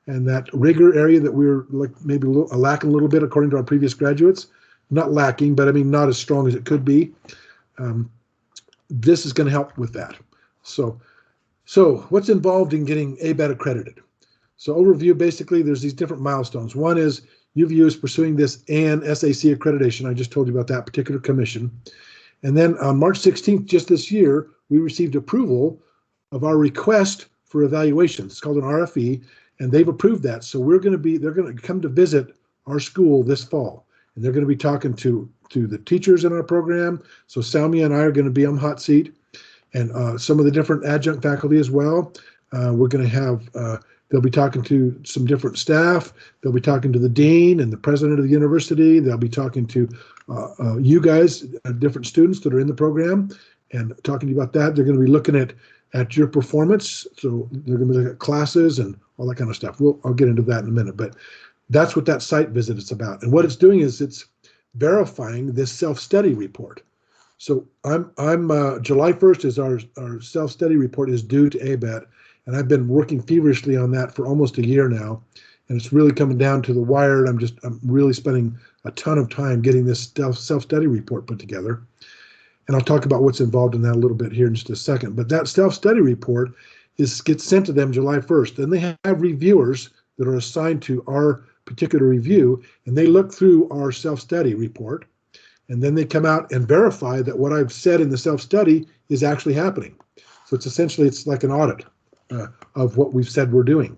And that rigor area that we're like maybe lacking a little bit according to our previous graduates, not lacking, but I mean not as strong as it could be. This is going to help with that. So what's involved in getting ABET accredited? So overview, basically, there's these different milestones. One is UVU is pursuing this AN SAC accreditation. I just told you about that particular commission. And then on March 16th, just this year, we received approval of our request for evaluations. It's called an RFE, and they've approved that. So they're going to come to visit our school this fall, and they're going to be talking to the teachers in our program. So Salmi and I are going to be on the hot seat, and some of the different adjunct faculty as well. We're going to have, they'll be talking to some different staff. They'll be talking to the dean and the president of the university. They'll be talking to you guys, different students that are in the program, and talking to you about that. They're going to be looking at your performance. So they're going to be looking at classes and all that kind of stuff. I'll get into that in a minute, but that's what that site visit is about. And what it's doing is it's verifying this self-study report. So July 1st is our self-study report is due to ABET, and I've been working feverishly on that for almost a year now, and it's really coming down to the wire. I'm really spending a ton of time getting this self-study report put together, and I'll talk about what's involved in that a little bit here in just a second. But that self-study report gets sent to them July 1st, and they have reviewers that are assigned to our particular review, and they look through our self-study report, and then they come out and verify that what I've said in the self-study is actually happening. So it's like an audit of what we've said we're doing.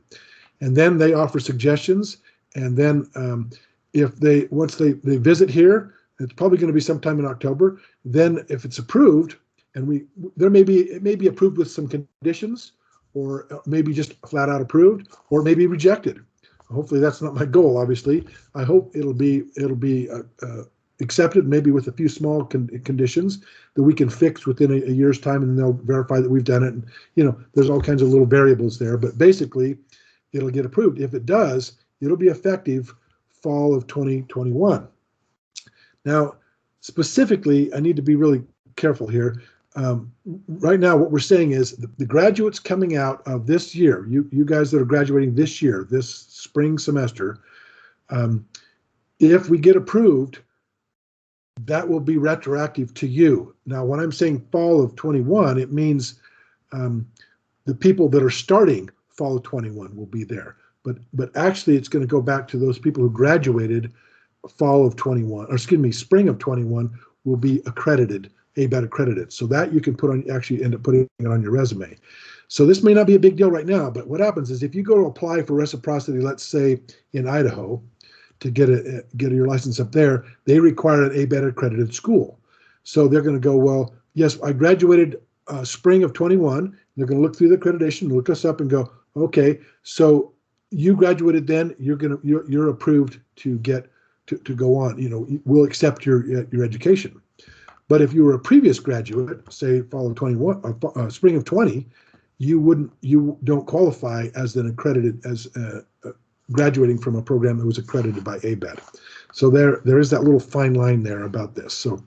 And then they offer suggestions, and then once they visit here, it's probably going to be sometime in October. Then if it's approved, and it may be approved with some conditions, or maybe just flat out approved, or maybe rejected. Hopefully that's not my goal, obviously. I hope it'll be accepted, maybe with a few small conditions that we can fix within a year's time, and then they'll verify that we've done it. And there's all kinds of little variables there, but basically it'll get approved. If it does, it'll be effective fall of 2021. Now, specifically, I need to be really careful here. Right now, what we're saying is the graduates coming out of this year, you guys that are graduating this year, this spring semester, if we get approved, that will be retroactive to you. Now, when I'm saying fall of 21, it means the people that are starting fall of 21 will be there. But actually, it's going to go back to those people who graduated fall of 21, or excuse me, spring of 21 will be accredited, ABET accredited. So that you can actually end up putting it on your resume. So this may not be a big deal right now, but what happens is if you go to apply for reciprocity, let's say in Idaho, to get your license up there, they require an ABET accredited school. So they're going to go, well, yes, I graduated spring of 21. They're going to look through the accreditation, look us up, and go, okay, so you graduated then. You're approved to get to go on. We'll accept your education. But if you were a previous graduate, say fall of 21 or spring of 20, you don't qualify as an accredited graduating from a program that was accredited by ABET. So there is that little fine line there about this. So,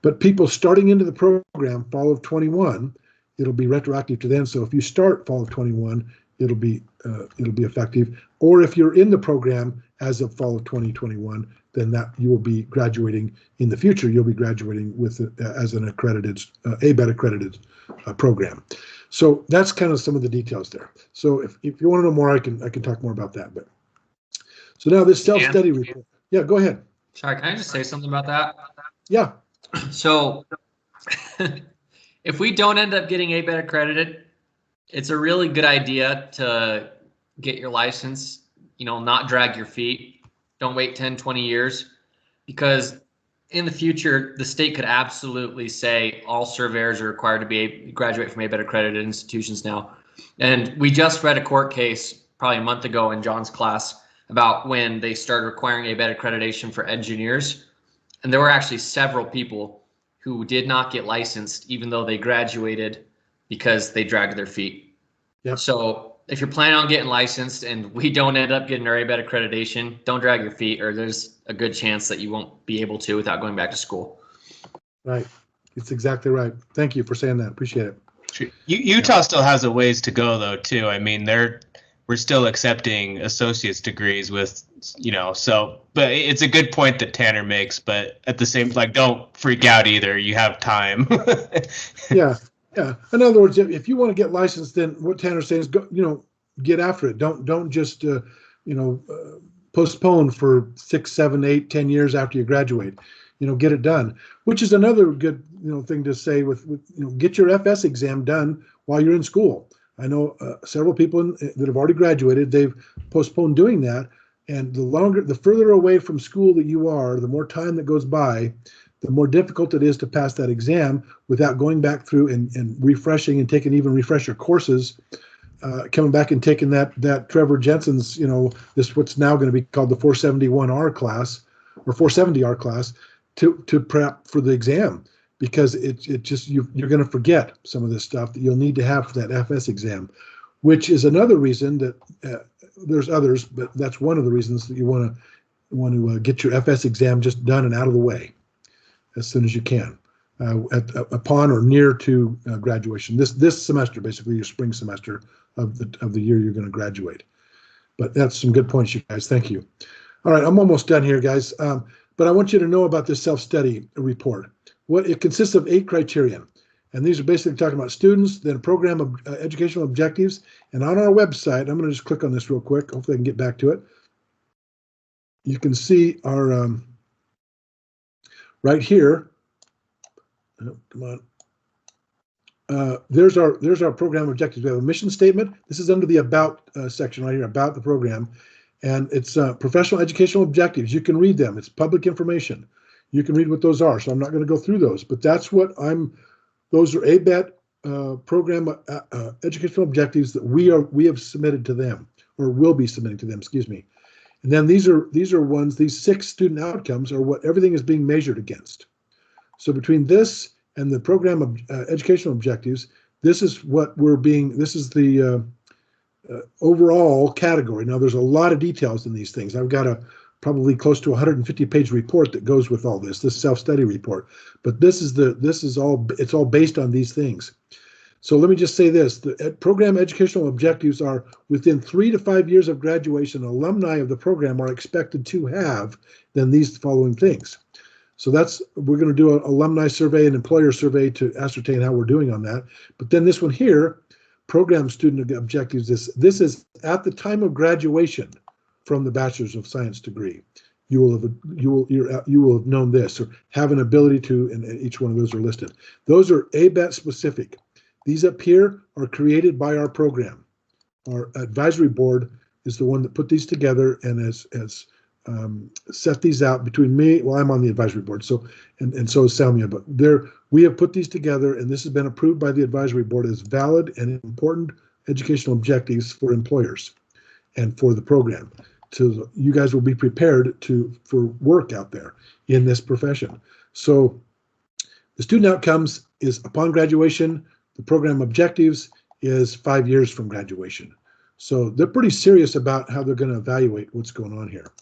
but people starting into the program fall of 21, it'll be retroactive to them. So if you start fall of 21, it'll be effective. or if you're in the program as of fall of 2021, then that you will be graduating in the future. You'll be graduating with as an accredited, ABET accredited program. So that's kind of some of the details there. So if you want to know more, I can talk more about that. But so now this self-study report. Yeah, go ahead. Sorry, can I just say something about that? Yeah. So if we don't end up getting ABET accredited, it's a really good idea to get your license, not drag your feet. Don't wait 10, 20 years, because in the future, the state could absolutely say all surveyors are required to graduate from ABET accredited institutions now. And we just read a court case probably a month ago in John's class about when they started requiring ABET accreditation for engineers. And there were actually several people who did not get licensed, even though they graduated, because they dragged their feet. Yep. So if you're planning on getting licensed and we don't end up getting our ABET accreditation, don't drag your feet, or there's a good chance that you won't be able to without going back to school. Right. It's exactly right. Thank you for saying that. Appreciate it. Utah still has a ways to go, though, too. I mean, we're still accepting associate's degrees with, but it's a good point that Tanner makes, but at the same, don't freak out either. You have time. Yeah. Yeah. In other words, if you want to get licensed, then what Tanner's saying is go, get after it. Don't just, postpone for 6, 7, 8, 10 years after you graduate. Get it done, which is another good, thing to say with get your FS exam done while you're in school. I know several people that have already graduated, they've postponed doing that. And the further away from school that you are, the more time that goes by, the more difficult it is to pass that exam without going back through and refreshing and taking even refresher courses, coming back and taking that Trevor Jensen's, this what's now going to be called the 471R class or 470R class to prep for the exam, because it just you're going to forget some of this stuff that you'll need to have for that FS exam, which is another reason that there's others, but that's one of the reasons that you want to get your FS exam just done and out of the way as soon as you can, upon or near to graduation. This semester, basically your spring semester of the year you're going to graduate. But that's some good points, you guys. Thank you. All right, I'm almost done here, guys. But I want you to know about this self-study report. It consists of 8 criterion, and these are basically talking about students, then program of educational objectives. And on our website, I'm going to just click on this real quick. Hopefully I can get back to it. You can see our right here. Oh, come on. There's our program objectives. We have a mission statement. This is under the about section right here, about the program. And it's professional educational objectives. You can read them. It's public information. You can read what those are. So I'm not going to go through those, but that's what those are ABET program educational objectives that we have submitted to them, or will be submitting to them, excuse me. And then these are 6 student outcomes are what everything is being measured against. So between this and the program of educational objectives, this is the overall category. Now there's a lot of details in these things. I've got a probably close to 150-page report that goes with all this self-study report. But it's all based on these things. So let me just say this: the program educational objectives are within 3 to 5 years of graduation. Alumni of the program are expected to have then these following things. So we're going to do an alumni survey and employer survey to ascertain how we're doing on that. But then this one here, program student objectives, this is at the time of graduation from the Bachelor's of Science degree. You will have known this or have an ability to, and each one of those are listed. Those are ABET specific. These up here are created by our program. Our advisory board is the one that put these together and has set these out between me. Well, I'm on the advisory board, so and so is Salmia. But we have put these together, and this has been approved by the advisory board as valid and important educational objectives for employers and for the program. So you guys will be prepared for work out there in this profession. So the student outcomes is upon graduation. The program objectives is 5 years from graduation. So they're pretty serious about how they're going to evaluate what's going on here.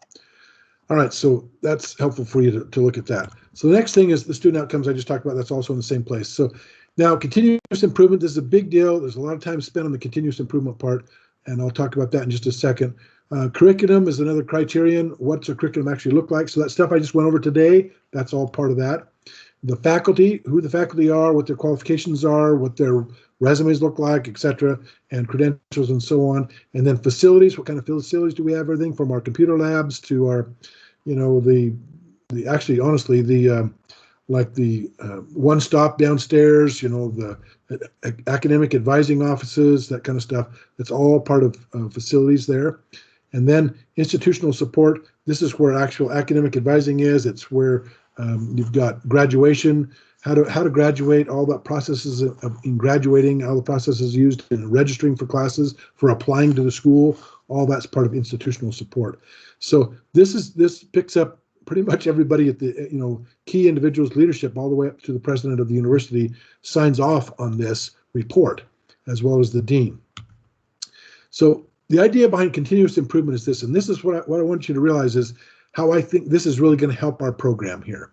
All right, so that's helpful for you to look at that. So the next thing is the student outcomes I just talked about. That's also in the same place. So now continuous improvement, this is a big deal. There's a lot of time spent on the continuous improvement part, and I'll talk about that in just a second. Curriculum is another criterion. What's a curriculum actually look like? So that stuff I just went over today, that's all part of that. The faculty, who the faculty are, what their qualifications are, what their resumes look like, etc., and credentials and so on. And then facilities, what kind of facilities do we have? Everything from our computer labs to our, actually, honestly, like the one-stop downstairs, the academic advising offices, that kind of stuff. That's all part of facilities there. And then institutional support. This is where actual academic advising is. It's where you've got graduation, how to graduate, all the processes in graduating, all the processes used in registering for classes, for applying to the school. All that's part of institutional support. So this picks up pretty much everybody at the key individuals leadership, all the way up to the president of the university, signs off on this report, as well as the dean. So the idea behind continuous improvement is this, and this is what I want you to realize is how I think this is really going to help our program here.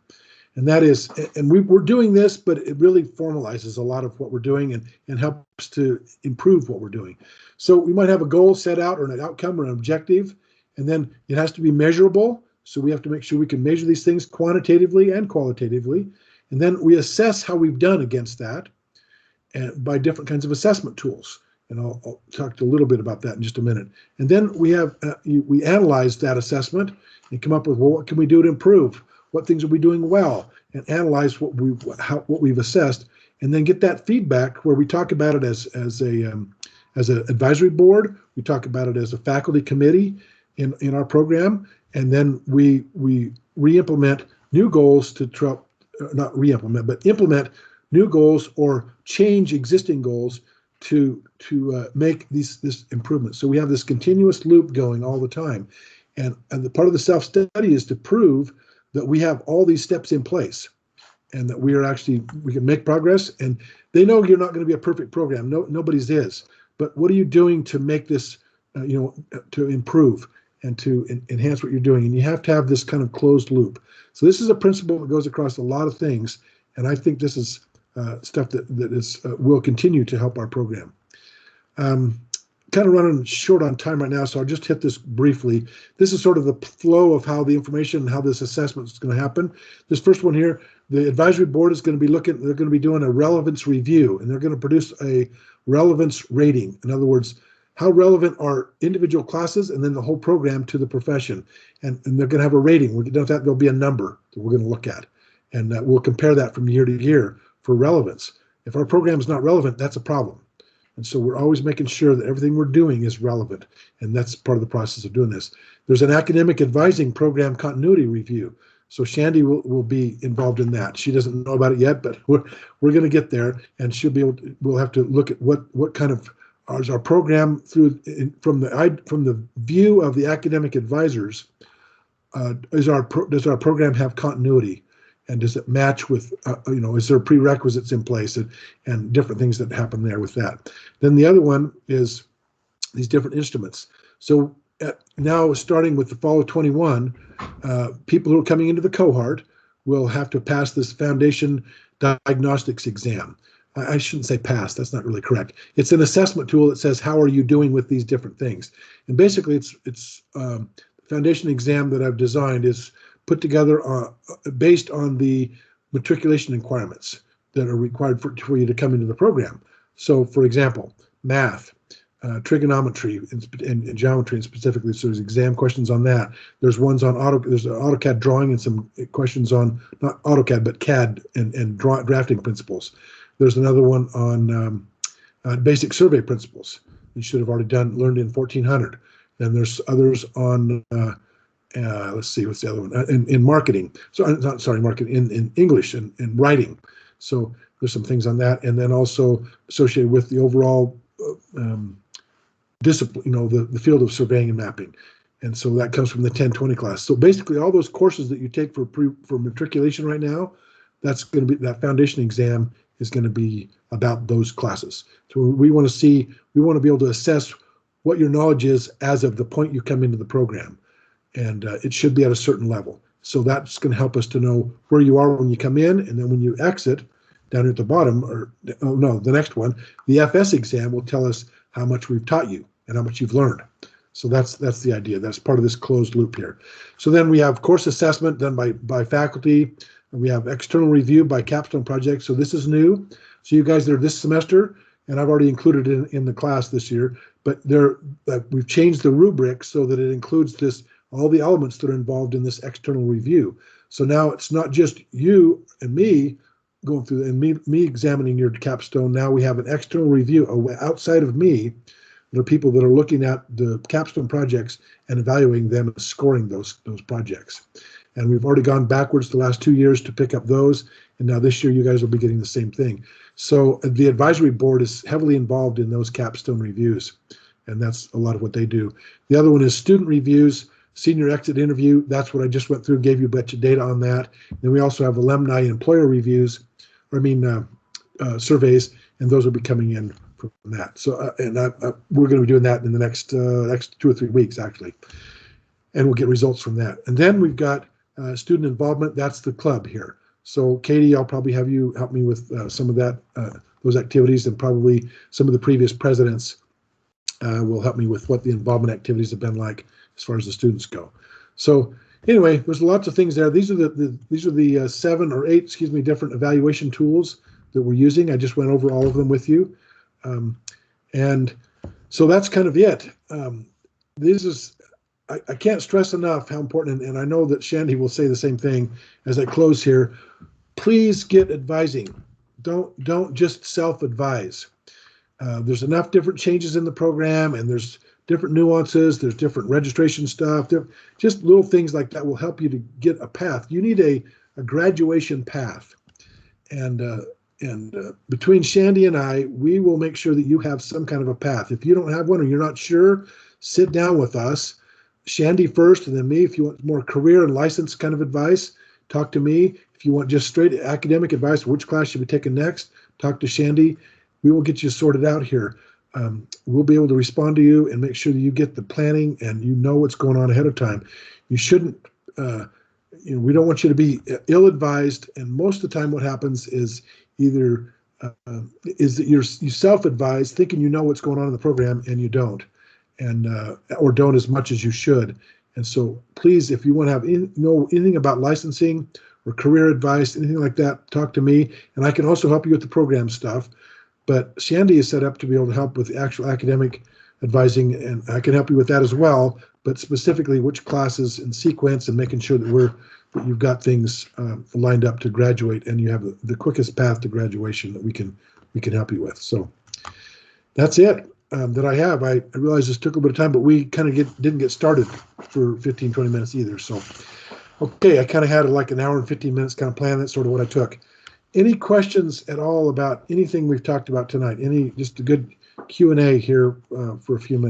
And that is, and we're doing this, but it really formalizes a lot of what we're doing and helps to improve what we're doing. So we might have a goal set out, or an outcome, or an objective, and then it has to be measurable. So we have to make sure we can measure these things quantitatively and qualitatively. And then we assess how we've done against that, and by different kinds of assessment tools. And I'll talk a little bit about that in just a minute. And then we have we analyze that assessment and come up with, well, what can we do to improve? What things are we doing well? And analyze what we've assessed, and then get that feedback where we talk about it as an advisory board. We talk about it as a faculty committee in our program, and then we re-implement new goals to not re-implement, but implement new goals or change existing goals to make this improvement. So we have this continuous loop going all the time, and the part of the self-study is to prove that we have all these steps in place, and that we can make progress. And they know you're not going to be a perfect program. Nobody's is. But what are you doing to make this, to improve and to enhance what you're doing? And you have to have this kind of closed loop. So this is a principle that goes across a lot of things, and I think this is stuff that will continue to help our program. Kind of running short on time right now, so I'll just hit this briefly. This is sort of the flow of how the information and how this assessment is going to happen. This first one here, the advisory board is going to be they're going to be doing a relevance review, and they're going to produce a relevance rating. In other words, how relevant are individual classes and then the whole program to the profession. And they're going to have a rating. We're going to have that, there'll be a number that we're going to look at, and we'll compare that from year to year for relevance. If our program is not relevant, that's a problem. And so we're always making sure that everything we're doing is relevant. And that's part of the process of doing this. There's an academic advising program continuity review. So Shandy will be involved in that. She doesn't know about it yet, but we're going to get there, and we'll have to look at what kind of is our program from the view of the academic advisors. Does our program have continuity? And does it match with, is there prerequisites in place and different things that happen there with that? Then the other one is these different instruments. So now, starting with the fall of 21, people who are coming into the cohort will have to pass this foundation diagnostics exam. I shouldn't say pass, that's not really correct. It's an assessment tool that says, how are you doing with these different things? And basically, it's the foundation exam that I've designed is put together based on the matriculation requirements that are required for you to come into the program. So, for example, math, trigonometry, and geometry, and specifically, so there's exam questions on that. There's ones on there's an AutoCAD drawing and some questions on, not AutoCAD, but CAD and drafting principles. There's another one on basic survey principles. You should have already learned in 1400. And there's others on let's see, what's the other one? In marketing. So, marketing, in English and writing. So there's some things on that. And then also associated with the overall discipline, the field of surveying and mapping. And so that comes from the 1020 class. So basically all those courses that you take for matriculation right now, that's going to be, that foundation exam is going to be about those classes. So we want to be able to assess what your knowledge is as of the point you come into the program. And it should be at a certain level. So that's going to help us to know where you are when you come in, and then when you exit, down at the bottom, the next one, the FS exam will tell us how much we've taught you and how much you've learned. So that's the idea. That's part of this closed loop here. So then we have course assessment done by faculty. And we have external review by capstone projects. So this is new. So you guys that are this semester, and I've already included it in the class this year, but we've changed the rubric so that it includes all the elements that are involved in this external review. So now it's not just you and me going through and me examining your capstone. Now we have an external review outside of me. There are people that are looking at the capstone projects and evaluating them and scoring those projects. And we've already gone backwards the last 2 years to pick up those. And now this year you guys will be getting the same thing. So the advisory board is heavily involved in those capstone reviews. And that's a lot of what they do. The other one is student reviews, senior exit interview. That's what I just went through, gave you a bunch of data on that. Then we also have alumni and employer reviews, surveys, and those will be coming in from that. So, we're going to be doing that in the next 2 or 3 weeks, actually. And we'll get results from that. And then we've got student involvement. That's the club here. So Katie, I'll probably have you help me with some of that, those activities, and probably some of the previous presidents will help me with what the involvement activities have been like as far as the students go. So anyway, there's lots of things there. These are the 7 or 8, different evaluation tools that we're using. I just went over all of them with you. And so that's kind of it. I can't stress enough how important, and I know that Shandy will say the same thing as I close here. Please get advising. Don't just self-advise. There's enough different changes in the program, and there's different nuances. There's different registration stuff. Just little things like that will help you to get a path. You need a graduation path, and between Shandy and I, we will make sure that you have some kind of a path. If you don't have one or you're not sure, sit down with us. Shandy first, and then me. If you want more career and license kind of advice, talk to me. If you want just straight academic advice, which class should be taken next, talk to Shandy. We will get you sorted out here. We'll be able to respond to you and make sure that you get the planning and you know what's going on ahead of time. You shouldn't, we don't want you to be ill-advised. And most of the time what happens is either is that you self-advise, thinking you know what's going on in the program, and you don't. Or don't as much as you should. And so please, if you want to know anything about licensing or career advice, anything like that, talk to me. And I can also help you with the program stuff. But Shandy is set up to be able to help with the actual academic advising, and I can help you with that as well, but specifically which classes in sequence and making sure that you've got things lined up to graduate, and you have the quickest path to graduation that we can help you with. So that's it. That I have. I realize this took a bit of time, but we kind of didn't get started for 15, 20 minutes either. So, okay, I kind of had like an hour and 15 minutes kind of plan. That's sort of what I took. Any questions at all about anything we've talked about tonight? Just a good Q&A here for a few minutes.